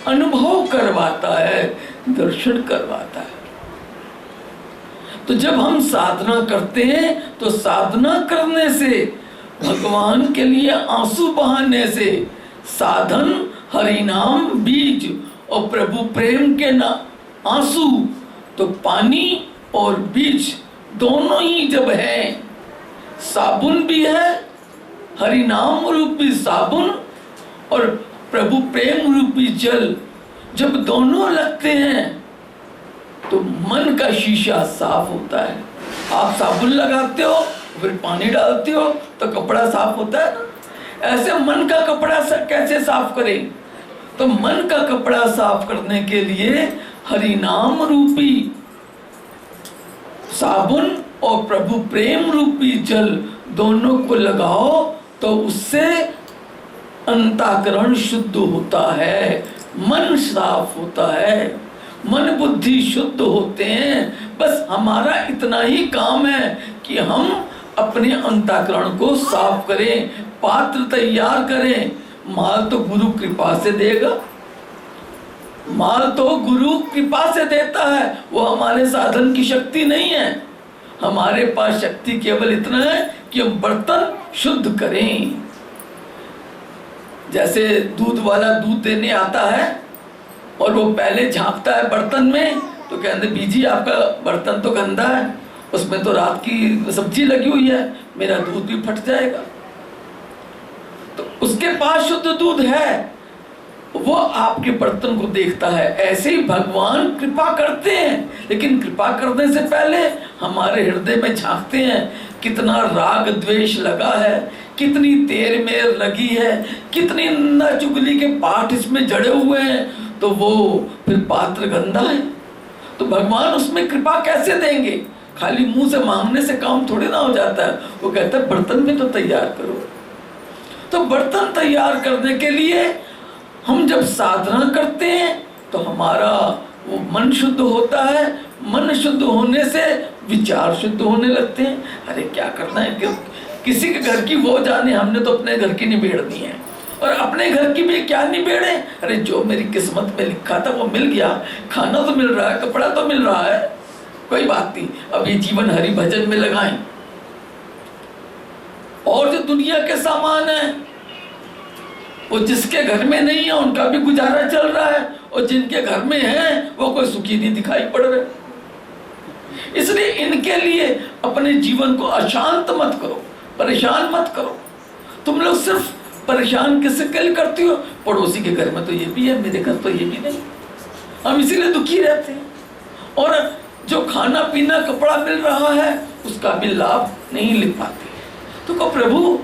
अनुभव करवाता है, दर्शन करवाता है। तो जब हम साधना करते हैं तो साधना करने से, भगवान के लिए आंसू बहाने से, साधन हरिनाम बीज और प्रभु प्रेम के आंसू, तो पानी और बीज दोनों ही जब है, साबुन भी है, हरिनाम रूपी साबुन और प्रभु प्रेम रूपी जल, जब दोनों लगते हैं तो मन का शीशा साफ होता है। आप साबुन लगाते हो फिर पानी डालते हो तो कपड़ा साफ होता है ना। ऐसे मन का कपड़ा कैसे साफ करें? तो मन का कपड़ा साफ करने के लिए हरिनाम रूपी साबुन और प्रभु प्रेम रूपी जल दोनों को लगाओ, तो उससे अंतःकरण शुद्ध होता है, मन साफ होता है, मन बुद्धि शुद्ध होते हैं। बस हमारा इतना ही काम है कि हम अपने अंतःकरण को साफ करें, पात्र तैयार करें। माल तो गुरु कृपा से देगा, माल तो गुरु कृपा से देता है, वो हमारे साधन की शक्ति नहीं है। हमारे पास शक्ति केवल इतना है कि हम बर्तन शुद्ध करें। जैसे दूध वाला दूध देने आता है और वो पहले झांकता है बर्तन में, तो कहते बीजी आपका बर्तन तो गंदा है, उसमें तो रात की सब्जी लगी हुई है, मेरा दूध भी फट जाएगा। तो उसके पास शुद्ध दूध है, वो आपके बर्तन को देखता है। ऐसे ही भगवान कृपा करते हैं, लेकिन कृपा करने से पहले हमारे हृदय में झांकते हैं, कितना राग द्वेष लगा है, कितनी तेर मेर लगी है, कितनी निंदा चुगली के पाठ इसमें जड़े हुए हैं, तो वो फिर पात्र गंदा है। तो भगवान उसमें कृपा कैसे देंगे? खाली मुंह से मांगने से काम थोड़ी ना हो जाता है। वो कहता है बर्तन भी तो तैयार करो। तो बर्तन तैयार करने के लिए हम जब साधना करते हैं तो हमारा वो मन शुद्ध होता है। मन शुद्ध होने से विचार शुद्ध होने लगते हैं। अरे क्या करना है, क्यों किसी के घर की वो जाने, हमने तो अपने घर की निबेड़नी है। और अपने घर की भी क्या निबेड़े? अरे जो मेरी किस्मत में लिखा था वो मिल गया, खाना तो मिल रहा है, कपड़ा तो मिल रहा है, कोई बात नहीं, अब ये जीवन हरि भजन में लगाएं। और जो दुनिया के सामान है वो जिसके घर में नहीं है उनका भी गुजारा चल रहा है, और जिनके घर में है वो कोई सुखी नहीं दिखाई पड़ रहे। इसलिए इनके लिए अपने जीवन को अशांत मत करो, परेशान मत करो। तुम लोग सिर्फ परेशान किससे कल करती हो? पड़ोसी के घर में तो ये भी है, मेरे घर तो ये भी नहीं। हम इसीलिए दुखी रहते हैं। और जो खाना पीना कपड़ा मिल रहा है उसका भी लाभ नहीं ले पाते। तो कहो प्रभु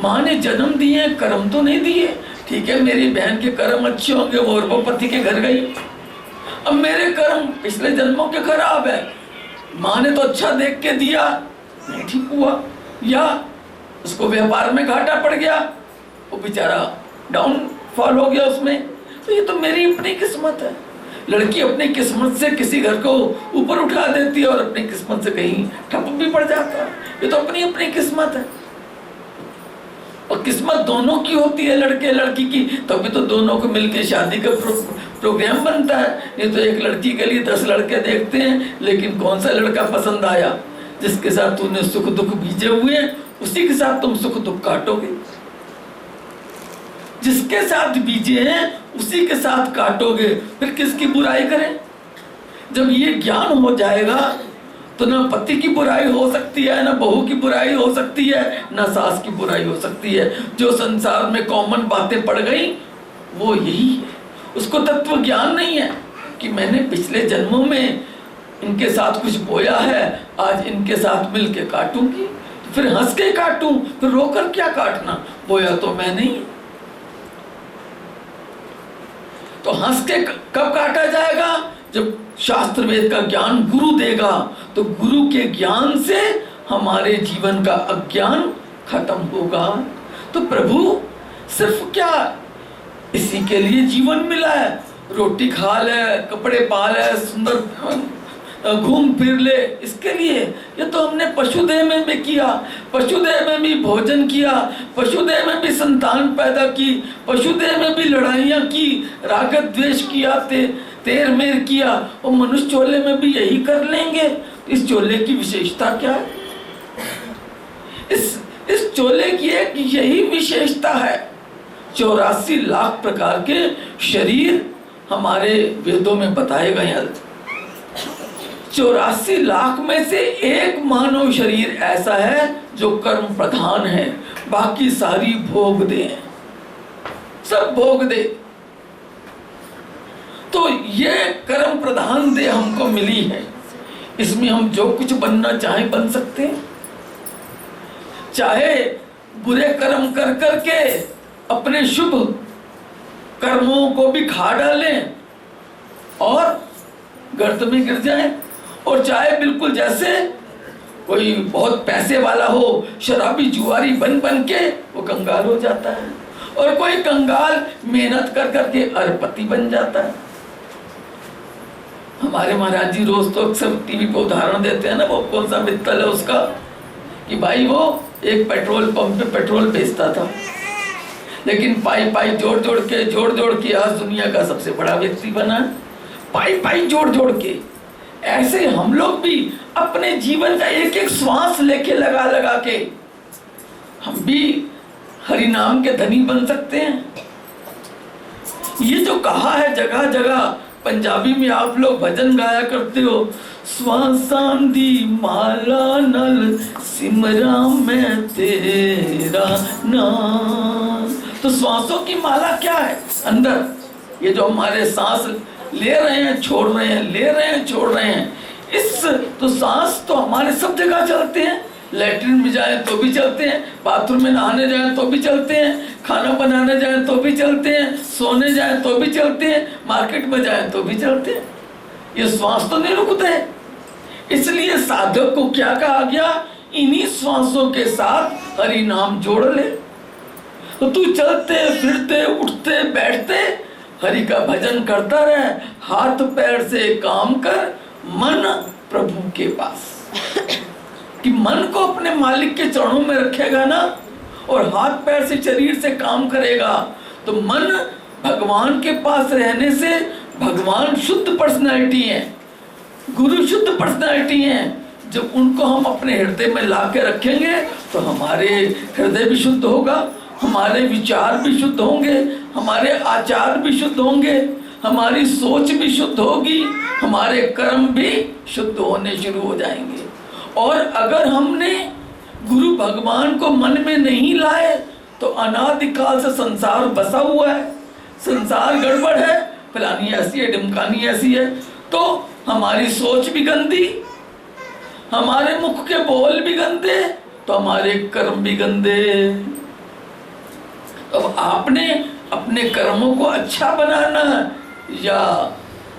माँ ने जन्म दिए, कर्म तो नहीं दिए। ठीक है, मेरी बहन के कर्म अच्छे होंगे, वो पति के घर गई। अब मेरे कर्म पिछले जन्मों के खराब है, माँ ने तो अच्छा देख के दिया, नहीं ठीक हुआ, या उसको व्यापार में घाटा पड़ गया, वो बेचारा डाउनफॉल हो गया उसमें। तो ये तो मेरी अपनी किस्मत है। लड़की अपनी किस्मत से किसी घर को ऊपर उठा देती है और अपनी किस्मत से कहीं ठप भी पड़ जाता है। ये तो अपनी अपनी किस्मत है। और किस्मत दोनों की होती है, लड़के लड़की की, तभी तो दोनों को मिलकर शादी का प्रोग्राम बनता है। नहीं तो एक लड़की के लिए 10 लड़के देखते हैं, लेकिन कौन सा लड़का पसंद आया जिसके साथ तूने सुख दुख बीजे हुए हैं, उसी के साथ तुम सुख दुख काटोगे। जिसके साथ बीजे हैं उसी के साथ काटोगे, फिर किसकी बुराई करें? जब ये ज्ञान हो जाएगा तो ना पति की बुराई हो सकती है, ना बहू की बुराई हो सकती है, ना सास की बुराई हो सकती है। जो संसार में कॉमन बातें पड़ गई वो यही है। उसको तत्व ज्ञान नहीं है कि मैंने पिछले जन्मों में इनके साथ कुछ बोया है, आज इनके साथ मिल के काटूंगी, तो फिर हंस के काटूं, फिर रोकर क्या काटना, बोया तो मैं नहीं। तो हंस के कब काटा जाएगा? जब शास्त्र वेद का ज्ञान गुरु देगा, तो गुरु के ज्ञान से हमारे जीवन का अज्ञान खत्म होगा। तो प्रभु सिर्फ क्या इसी के लिए जीवन मिला है? रोटी खा ले, कपड़े पा ले, सुंदर घूम फिर ले, इसके लिए? ये तो हमने पशुदेह में भी किया, पशुदेह में भी भोजन किया, पशुदेह में भी संतान पैदा की, पशुदेह में भी लड़ाइयाँ की, राग द्वेष किया, तेर मेर किया, और मनुष्य चोले में भी यही कर लेंगे। इस चोले की विशेषता क्या है? इस चोले की एक यही विशेषता है। 84 लाख प्रकार के शरीर हमारे वेदों में बताए गए हैं। 84 लाख में से एक मानव शरीर ऐसा है जो कर्म प्रधान है, बाकी सारी भोग दे, सब भोग दे। तो ये कर्म प्रधान दे हमको मिली है, इसमें हम जो कुछ बनना चाहे बन सकते हैं। चाहे बुरे कर्म कर करके अपने शुभ कर्मों को भी खा डालें और गर्त में गिर जाएं, और चाहे बिल्कुल जैसे कोई बहुत पैसे वाला हो, शराबी जुआरी बन बन के वो कंगाल हो जाता है, और कोई कंगाल मेहनत कर करके अरबपति बन जाता है। हमारे महाराज जी रोज तो अक्सर टीवी पे उदाहरण देते हैं ना, वो कौन सा मित्तल है उसका, कि भाई वो एक पेट्रोल पंप पे पेट्रोल बेचता था, लेकिन पाई पाई जोड़ जोड़ के आज दुनिया का सबसे बड़ा व्यक्ति बना। पाई पाई जोड़ के ऐसे हम लोग भी अपने जीवन का एक एक श्वास लेके लगा के हम भी हरि नाम के धनी बन सकते हैं। ये जो कहा है जगह जगह, पंजाबी में आप लोग भजन गाया करते हो, श्वासां दी माला नल सिमरा मैं तेरा नाम। तो श्वासों की माला क्या है? अंदर ये जो हमारे सांस ले रहे हैं, छोड़ रहे हैं, ले रहे हैं, छोड़ रहे हैं, इस तो सांस तो हमारे सब जगह चलते हैं। लैट्रिन में जाए तो भी चलते हैं, बाथरूम में नहाने जाए तो भी चलते हैं, खाना बनाने जाए तो भी चलते हैं, सोने जाए तो भी चलते हैं, मार्केट में जाए तो भी चलते हैं। ये श्वास तो नहीं रुकते हैं। इसलिए साधक को क्या कहा गया? इन्हीं श्वासों के साथ हरि नाम जोड़ ले। तो तू चलते फिरते उठते बैठते हरि का भजन करता रहे, हाथ पैर से काम कर, मन प्रभु के पास। कि मन को अपने मालिक के चरणों में रखेगा ना, और हाथ पैर से शरीर से काम करेगा, तो मन भगवान के पास रहने से, भगवान शुद्ध पर्सनैलिटी है, गुरु शुद्ध पर्सनैलिटी है। जब उनको हम अपने हृदय में ला के रखेंगे तो हमारे हृदय भी शुद्ध होगा, हमारे विचार भी शुद्ध होंगे, हमारे आचार भी शुद्ध होंगे, हमारी सोच भी शुद्ध होगी, हमारे कर्म भी शुद्ध होने शुरू हो जाएंगे। और अगर हमने गुरु भगवान को मन में नहीं लाए तो अनादिकाल से संसार बसा हुआ है, संसार गड़बड़ है, फलानी ऐसी है, ढिमकानी ऐसी है, तो हमारी सोच भी गंदी, हमारे मुख के बोल भी गंदे, तो हमारे कर्म भी गंदे। अब आपने अपने कर्मों को अच्छा बनाना है या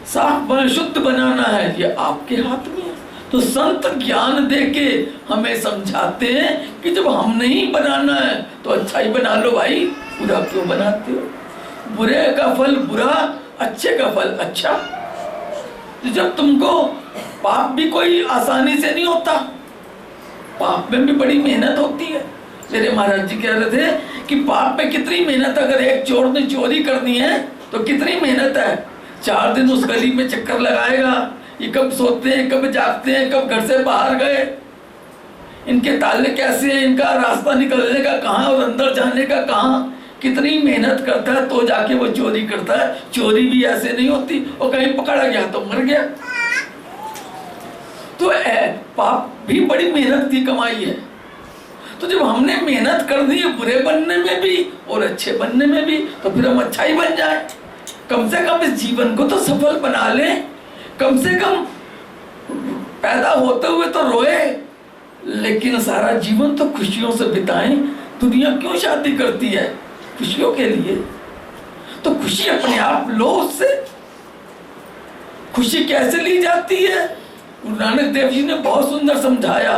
साफ शुद्ध बनाना है, ये आपके हाथ में है। तो संत ज्ञान देके हमें समझाते हैं कि जब हम नहीं बनाना है तो अच्छा ही बना लो भाई, बुरा क्यों बनाते हो? बुरे का फल बुरा, अच्छे का फल अच्छा। तो जब तुमको पाप भी कोई आसानी से नहीं होता, पाप में भी बड़ी मेहनत होती है। मेरे महाराज जी कह रहे थे कि पाप में कितनी मेहनत, अगर एक चोर ने चोरी करनी है तो कितनी मेहनत है। 4 दिन उस गली में चक्कर लगाएगा, ये कब सोते हैं, कब जागते हैं, कब घर से बाहर गए, इनके ताले कैसे हैं, इनका रास्ता निकलने का कहाँ और अंदर जाने का कहाँ, कितनी मेहनत करता है तो जाके वो चोरी करता है। चोरी भी ऐसे नहीं होती, और कहीं पकड़ा गया तो मर गया। तो पाप भी बड़ी मेहनत की कमाई है। तो जब हमने मेहनत कर दी है बुरे बनने में भी और अच्छे बनने में भी, तो फिर हम अच्छा ही बन जाए। कम से कम इस जीवन को तो सफल बना ले। कम से कम पैदा होते हुए तो रोए, लेकिन सारा जीवन तो खुशियों से बिताएं। दुनिया क्यों शादी करती है? खुशियों के लिए। तो खुशी अपने आप लो उससे। खुशी कैसे ली जाती है? गुरु नानक देव जी ने बहुत सुंदर समझाया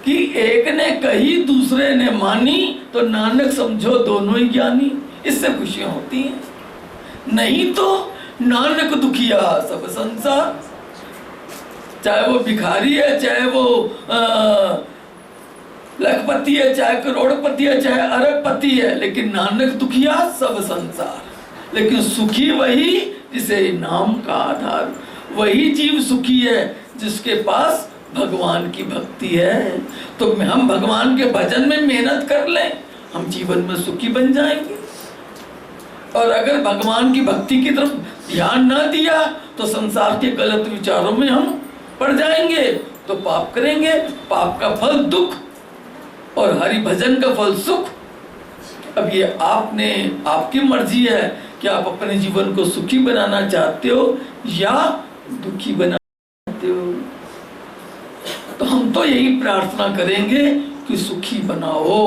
कि एक ने कही दूसरे ने मानी, तो नानक समझो दोनों ही ज्ञानी। इससे खुशियां होती हैं। नहीं तो नानक दुखिया सब संसार। चाहे वो भिखारी है, चाहे वो लखपति है, चाहे करोड़पति है, चाहे अरबपति है, लेकिन नानक दुखिया सब संसार। लेकिन सुखी वही जिसे नाम का आधार। वही जीव सुखी है जिसके पास भगवान की भक्ति है। तो हम भगवान के भजन में मेहनत कर लें, हम जीवन में सुखी बन जाएंगे। और अगर भगवान की भक्ति की तरफ ध्यान ना दिया तो संसार के गलत विचारों में हम पड़ जाएंगे, तो पाप करेंगे। पाप का फल दुख और हरि भजन का फल सुख। अब ये आपकी मर्जी है कि आप अपने जीवन को सुखी बनाना चाहते हो या दुखी बनाना चाहते हो। तो हम तो यही प्रार्थना करेंगे कि सुखी बनाओ।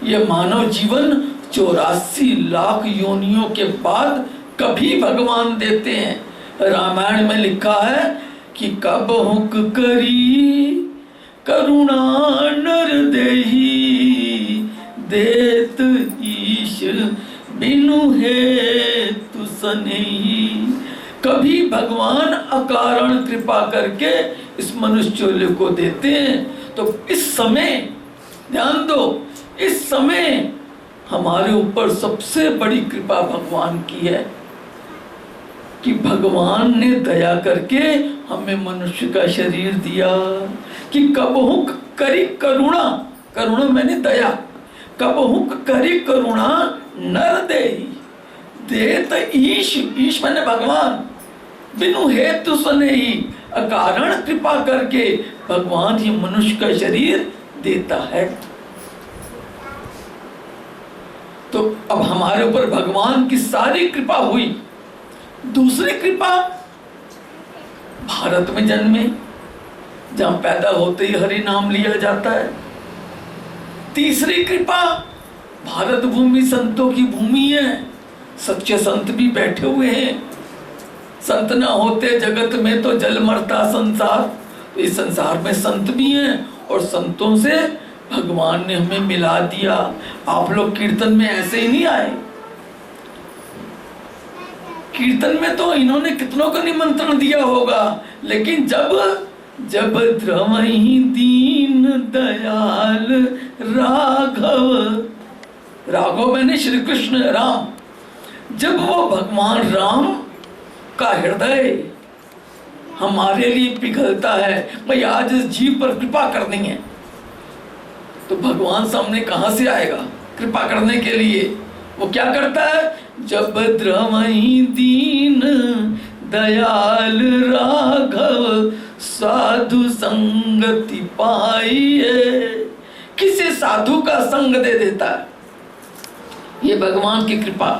ये मानव जीवन 84 लाख योनियों के बाद कभी भगवान देते हैं। रामायण में लिखा है कि कब हुक करी करुणा नर देही, देत ईश बिनु हेतु सनेही। कभी भगवान अकारण कृपा करके इस मनुष्य को देते हैं। तो इस समय ध्यान दो, इस समय हमारे ऊपर सबसे बड़ी कृपा भगवान की है कि भगवान ने दया करके हमें मनुष्य का शरीर दिया। कि कबहु करी करुणा, करुणा मैंने दया, कबहु करी करुणा नर देही, देत ईश, ईश मैंने भगवान, बिनु हेतु सनेही, अकारण कृपा करके भगवान ही मनुष्य का शरीर देता है। तो अब हमारे ऊपर भगवान की सारी कृपा हुई। दूसरी कृपा भारत में जन्मे, जहां पैदा होते ही हरि नाम लिया जाता है। तीसरी कृपा भारत भूमि संतों की भूमि है। सच्चे संत भी बैठे हुए हैं। संत ना होते जगत में तो जल मरता संसार। तो इस संसार में संत भी हैं और संतों से भगवान ने हमें मिला दिया। आप लोग कीर्तन में ऐसे ही नहीं आए। कीर्तन में तो इन्होंने कितनों को निमंत्रण दिया होगा, लेकिन जब द्रवहि दीन दयाल राघव, राघव मैंने श्री कृष्ण राम, जब वो भगवान राम का हृदय हमारे लिए पिघलता है, भाई आज इस जीव पर कृपा करनी है, तो भगवान सामने कहां से आएगा कृपा करने के लिए? वो क्या करता है? जब द्रवहि दीन दयाल राघव साधु संगति पाइए। किसी साधु का संग दे देता है, ये भगवान की कृपा।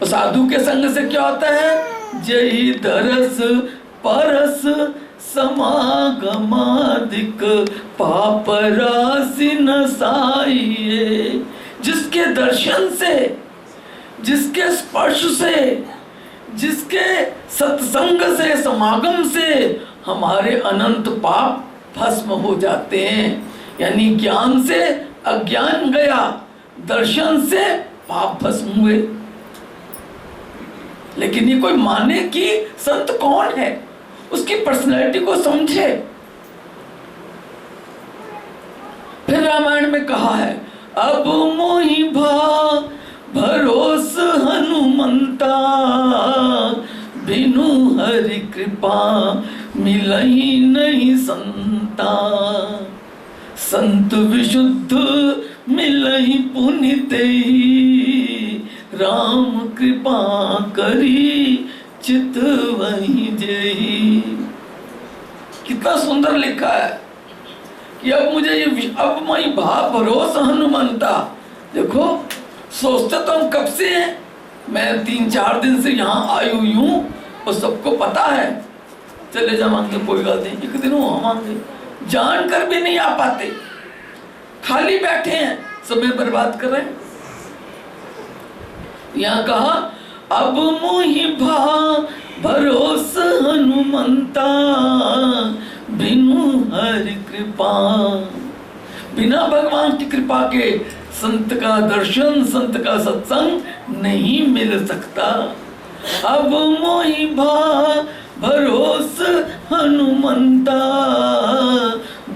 और साधु के संग से क्या होता है? जय दरस परस समागमादिक पाप राशि नसाइए। जिसके दर्शन से, जिसके स्पर्श से, जिसके सत्संग से, समागम से हमारे अनंत पाप भस्म हो जाते हैं। यानी ज्ञान से अज्ञान गया, दर्शन से पाप भस्म हुए। लेकिन ये कोई माने कि संत कौन है, उसकी पर्सनैलिटी को समझे। फिर रामायण में कहा है, अब मोहि भरोस हनुमंता, बिनु हरि कृपा मिलहि नहीं संता। संत विशुद्ध मिलहि पुनिते, राम कृपा करी चित वही जही। कितना सुंदर लिखा है कि अब मुझे ये अब मैं भाव भरोसा हनुमंता। देखो सोचते तो हम कब से हैं, मैं 3-4 दिन से यहाँ आई हुई हूँ और सबको पता है। चले जा मांगे, कोई बात नहीं, एक दिन वो मांगे, जान कर भी नहीं आ पाते, खाली बैठे हैं, समय बर्बाद कर रहे हैं। यहाँ कहा अब मोहि भाव भरोसा हनुमंता, बिनु हरि कृपा। बिना भगवान की कृपा के संत का दर्शन, संत का सत्संग नहीं मिल सकता। अब मोहि भाव भरोसा हनुमंता,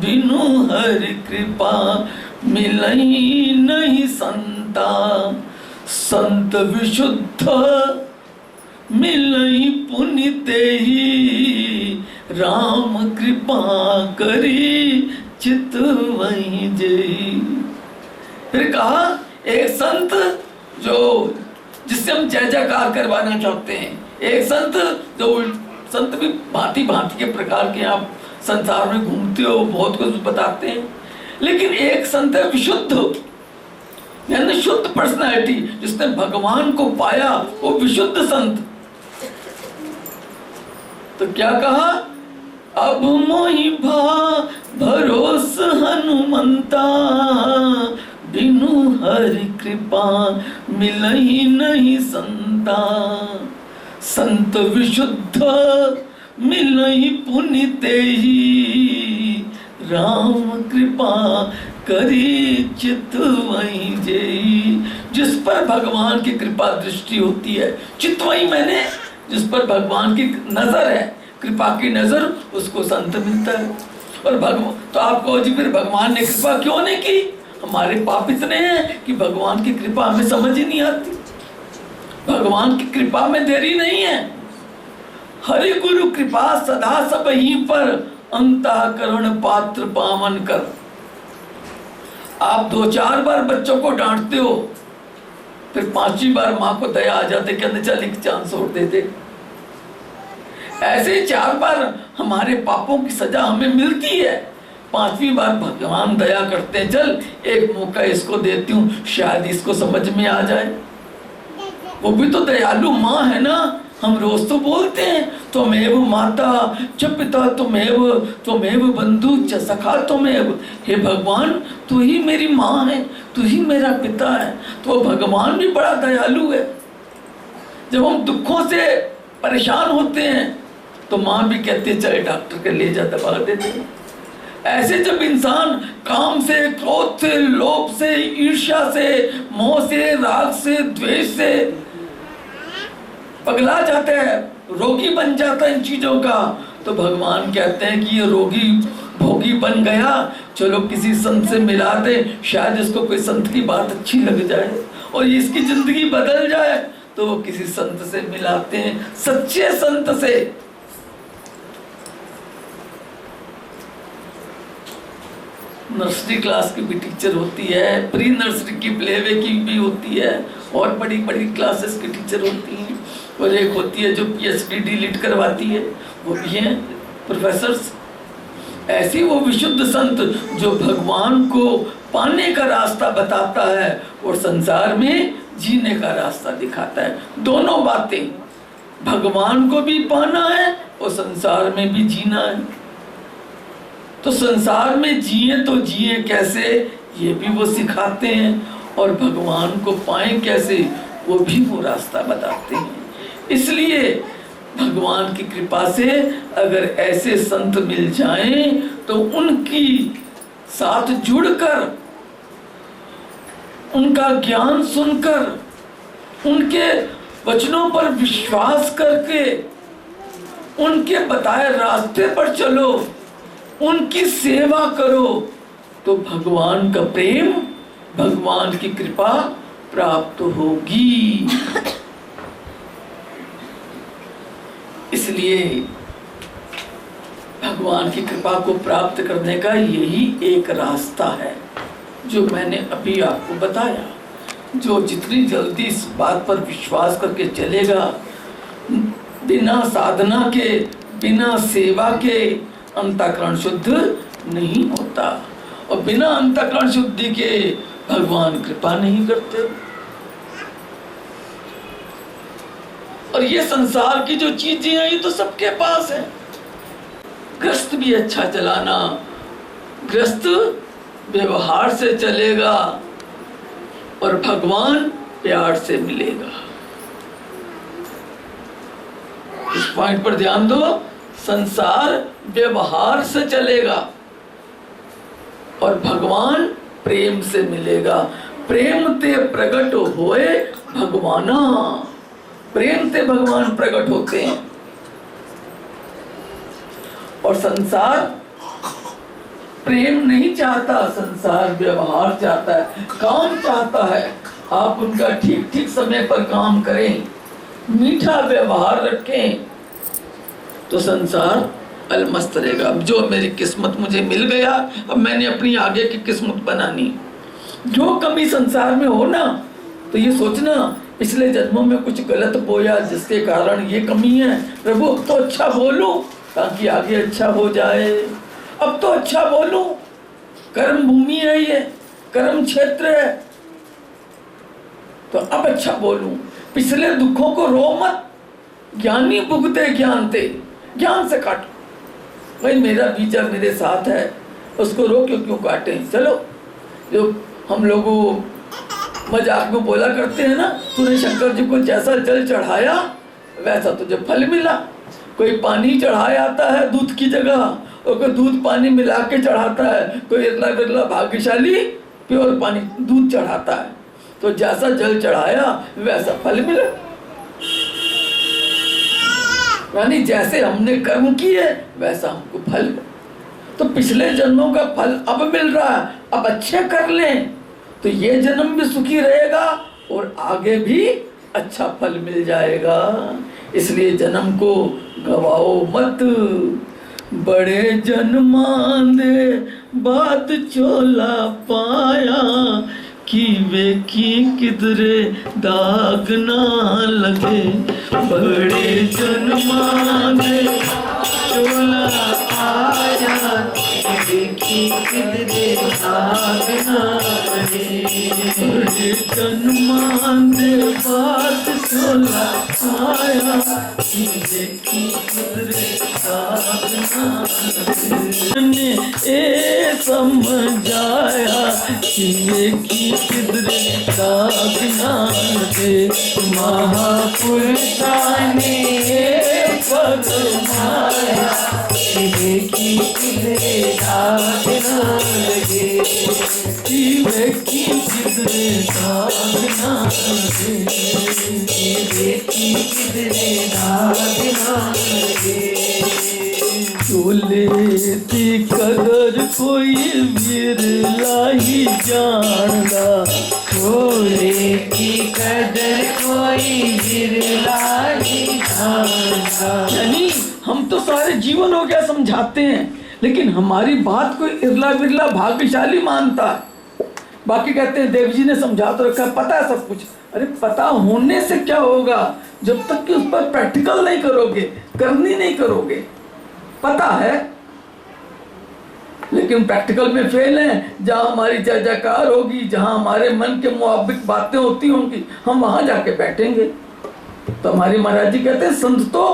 बिनु हरि कृपा मिलई नहीं संता। संत विशुद्ध मिलई पुनिते ही, राम कृपा करी चित वही जई। फिर कहा एक संत जो जिससे हम जय जयकार करवाना चाहते हैं, एक संत जो संत भी भांति भांति के प्रकार के आप संसार में घूमते हो, बहुत कुछ बताते हैं, लेकिन एक संत है विशुद्ध, यानी शुद्ध पर्सनालिटी, जिसने भगवान को पाया, वो विशुद्ध संत। तो क्या कहा अब मोहि भाव भरोसा हनुमंता, बिनु हरि कृपा मिलई नहीं संता। संत विशुद्ध मिलई पुनिते ही, राम कृपा करी चित वही जई। जिस पर भगवान की कृपा दृष्टि होती है, चितवई मैंने जिस पर भगवान की नजर है, कृपा की नजर, उसको संत मिलता है। और भगवान तो आपको जी फिर भगवान ने कृपा क्यों नहीं की? हमारे पाप इतने हैं कि भगवान की कृपा हमें समझ ही नहीं आती। भगवान की कृपा में देरी नहीं है। हरि गुरु कृपा सदा सब ही पर, अंतःकरण पात्र पावन कर। आप 2-4 बार बच्चों को डांटते हो, फिर 5वीं बार माँ को दया आ जाते, कहते चल एक चांस और दे दे। ऐसे 4 बार हमारे पापों की सजा हमें मिलती है, 5वीं बार भगवान दया करते हैं, चल एक मौका इसको देती हूँ, शायद इसको समझ में आ जाए। वो भी तो दयालु माँ है ना। हम रोज तो बोलते हैं त्वमेव माता च पिता त्वमेव बंधु च सखा त्वमेव। हे भगवान, तू ही मेरी माँ है, तू ही मेरा पिता है। तो भगवान भी बड़ा दयालु है। जब हम दुखों से परेशान होते हैं तो माँ भी कहती है चले डॉक्टर के ले जा, दवा दे दे। ऐसे जब इंसान काम से, क्रोध से, लोभ से, ईर्ष्या से, मोह से, राग से, द्वेष से पगला जाता है, रोगी बन जाता है इन चीजों का, तो भगवान कहते हैं कि ये रोगी भोगी बन गया, चलो किसी संत से मिला दे, शायद इसको कोई संत की बात अच्छी लग जाए और इसकी जिंदगी बदल जाए। तो वो किसी संत से मिलाते हैं, सच्चे संत से। नर्सरी क्लास की भी टीचर होती है, प्री नर्सरी की, प्लेवे की भी होती है, और बड़ी बड़ी क्लासेस की टीचर होती हैं। और एक होती है जो PhD डिलीट करवाती है, वो भी हैं प्रोफेसर्स। ऐसी वो विशुद्ध संत जो भगवान को पाने का रास्ता बताता है और संसार में जीने का रास्ता दिखाता है। दोनों बातें, भगवान को भी पाना है और संसार में भी जीना है। तो संसार में जिए तो जिए कैसे, ये भी वो सिखाते हैं, और भगवान को पाएं कैसे, वो भी वो रास्ता बताते हैं। इसलिए भगवान की कृपा से अगर ऐसे संत मिल जाएं तो उनकी साथ जुड़कर, उनका ज्ञान सुनकर, उनके वचनों पर विश्वास करके, उनके बताए रास्ते पर चलो, उनकी सेवा करो, तो भगवान का प्रेम, भगवान की कृपा प्राप्त होगी। इसलिए भगवान की कृपा को प्राप्त करने का यही एक रास्ता है जो मैंने अभी आपको बताया। जो जितनी जल्दी इस बात पर विश्वास करके चलेगा, बिना साधना के, बिना सेवा के, अंतःकरण शुद्ध नहीं होता, और बिना अंतःकरण शुद्धि के भगवान कृपा नहीं करते। और ये संसार की जो चीजें हैं ये तो सबके पास है। ग्रस्त भी अच्छा चलाना, ग्रस्त व्यवहार से चलेगा और भगवान प्यार से मिलेगा। इस पॉइंट पर ध्यान दो, संसार व्यवहार से चलेगा और भगवान प्रेम से मिलेगा। प्रेम ते प्रकट होए भगवाना, प्रेम से भगवान प्रकट होते हैं। और संसार प्रेम नहीं चाहता, संसार व्यवहार चाहता है, काम चाहता है। आप उनका ठीक ठीक समय पर काम करें, मीठा व्यवहार रखें, तो संसार अलमस्त रहेगा। अब जो मेरी किस्मत मुझे मिल गया, अब मैंने अपनी आगे की किस्मत बनानी। जो कमी संसार में हो ना, तो ये सोचना पिछले जन्मों में कुछ गलत बोया जिसके कारण ये कमी है। प्रभु अब तो अच्छा बोलूं ताकि आगे अच्छा हो जाए, अब तो अच्छा बोलूं, कर्म भूमि है, ये कर्म क्षेत्र है, तो अब अच्छा बोलूं। पिछले दुखों को रो मत, ज्ञानी भुगते ज्ञान ते, ज्ञान से काटो। भाई मेरा बीजा मेरे साथ है, उसको रो क्यों काटे। चलो, जो हम लोगों मजाक में बोला करते हैं ना, तूने शंकर जी को जैसा जल चढ़ाया वैसा तुझे फल मिला। कोई पानी चढ़ाया आता है दूध की जगह, और कोई दूध पानी मिला के चढ़ाता है, कोई इतना बिरला भाग्यशाली प्योर पानी दूध चढ़ाता है। तो जैसा जल चढ़ाया वैसा फल मिला, यानी जैसे हमने कर्म किए वैसा हमको फल। तो पिछले जन्मों का फल अब मिल रहा है, अब अच्छे कर लें तो ये जन्म भी सुखी रहेगा और आगे भी अच्छा फल मिल जाएगा। इसलिए जन्म को गवाओ मत। बड़े जन्मांदे बात चोला पाया, कि वे की किधरे दाग ना लगे। बड़े जन्मांदे चोला पाया, कि वे की किधरे दाग ना लगे। बड़े जन्मांदे बात चोला पाया, कि वे की किधरे दाग ना लगे। ए समझाया कि वे की किधरे दाग ना लगे। महापुरुषा ने फरमाया कि वे की किधरे दाग ना लगे। कि वे की किधरे दाग ना लगे। कि वे की किधरे दाग ना लगे। चोले दी कदर कोई विरला ही जानदा। चोले की कदर कोई विरला ही जानदा। यानी हम तो सारे जीवन हो गया समझाते हैं, लेकिन हमारी बात कोई इरला बिरला भाग्यशाली मानता है। बाकी कहते हैं देव जी ने समझा तो रखा, पता है सब कुछ। अरे पता होने से क्या होगा जब तक कि उस पर प्रैक्टिकल नहीं करोगे, करनी नहीं करोगे। पता है लेकिन प्रैक्टिकल में फेल है। जहां हमारी जय जयकार होगी, जहां हमारे मन के मुताबिक बातें होती होंगी, हम वहां जाके बैठेंगे। तो हमारे महाराज जी कहते हैं संत तो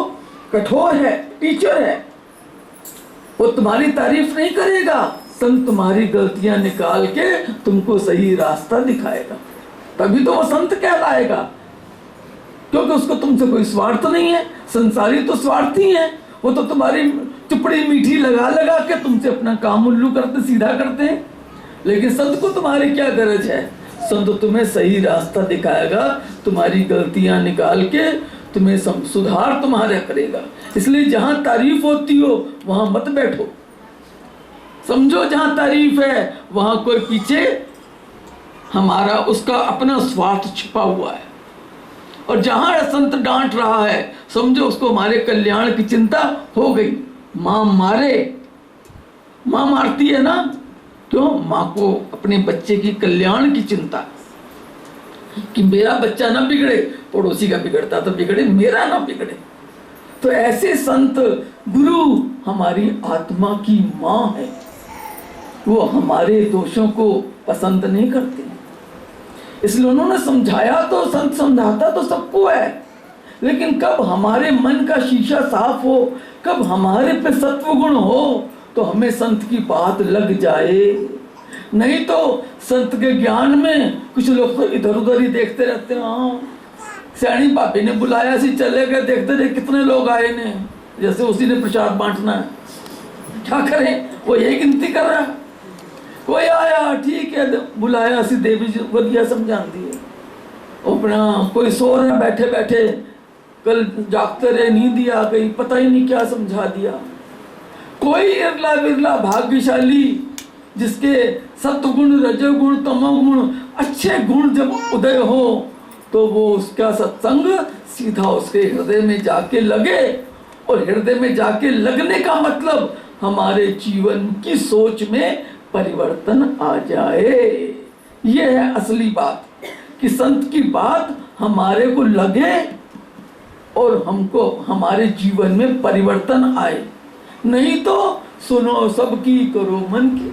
कठोर है, टीचर है, वो तुम्हारी तारीफ नहीं करेगा, संत तुम्हारी गलतियां निकाल के तुमको सही रास्ता दिखाएगा, तभी तो वो संत कहलाएगा। क्योंकि उसको तुमसे कोई स्वार्थ नहीं है। संसारी तो स्वार्थी है, वो तो तुम्हारी चुपड़ी मीठी लगा लगा के तुमसे अपना काम उल्लू करते सीधा करते हैं। लेकिन संत को तुम्हारी क्या गरज है? संत तुम्हें सही रास्ता दिखाएगा, तुम्हारी गलतियां निकाल के तुम्हें सुधार तुम्हारा करेगा। इसलिए जहां तारीफ होती हो वहां मत बैठो। समझो जहां तारीफ है वहां कोई पीछे हमारा उसका अपना स्वार्थ छिपा हुआ है। और जहां संत डांट रहा है समझो उसको हमारे कल्याण की चिंता हो गई। माँ मारे, माँ मारती है ना, क्यों? माँ को अपने बच्चे की कल्याण की चिंता कि मेरा बच्चा ना बिगड़े, पड़ोसी का बिगड़ता तो बिगड़े, मेरा ना बिगड़े। तो ऐसे संत गुरु हमारी आत्मा की माँ है, वो हमारे दोषों को पसंद नहीं करती। इसलिए उन्होंने समझाया तो, संत समझाता तो सबको है, लेकिन कब हमारे मन का शीशा साफ हो, कब हमारे पे सत्व गुण हो, तो हमें संत की बात लग जाए। नहीं तो संत के ज्ञान में कुछ लोग तो इधर उधर ही देखते रहते हैं। हाँ, सियाणी भाभी ने बुलाया, सी चले गए, देखते रहे कितने लोग आए ने, जैसे उसी ने प्रसाद बांटना है। क्या करें, वो यही गिनती कर रहा है। कोई आया ठीक है, बुलाया, असी देवी जी वधिया समझाती है अपना। कोई सो रहा बैठे बैठे, कल जागते रहे, नींद आ गई, पता ही नहीं क्या समझा दिया। कोई इरला बिरला भाग्यशाली जिसके सत्गुण, रजोगुण, तमोगुण, अच्छे गुण जब उदय हो, तो वो उसका सत्संग सीधा उसके हृदय में जाके लगे। और हृदय में जाके लगने का मतलब हमारे जीवन की सोच में परिवर्तन आ जाए। ये है असली बात, कि संत की बात हमारे को लगे और हमको हमारे जीवन में परिवर्तन आए। नहीं तो सुनो सबकी, करो मन की।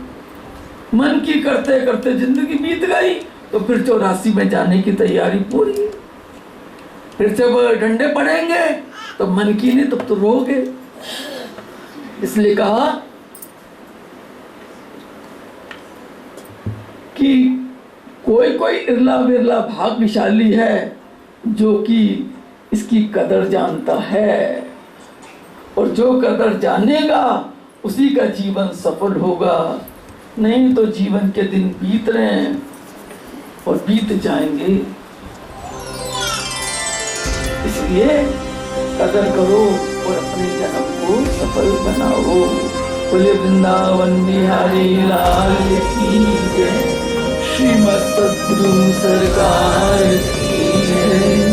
मन की करते करते जिंदगी बीत गई, तो फिर 84 में जाने की तैयारी पूरी। फिर से वो डंडे पड़ेंगे, तो मन की नहीं, तब तो रोगे। इसलिए कहा कि कोई कोई इरला बिरला भाग्यशाली है जो कि इसकी कदर जानता है, और जो कदर जानेगा उसी का जीवन सफल होगा। नहीं तो जीवन के दिन बीत रहे हैं और बीत जाएंगे। इसलिए कदर करो और अपने जन्म को सफल बनाओ। बोले वृंदावन बिहारी लाल की जय, श्रीमद सद्गुरु सरकार की जय।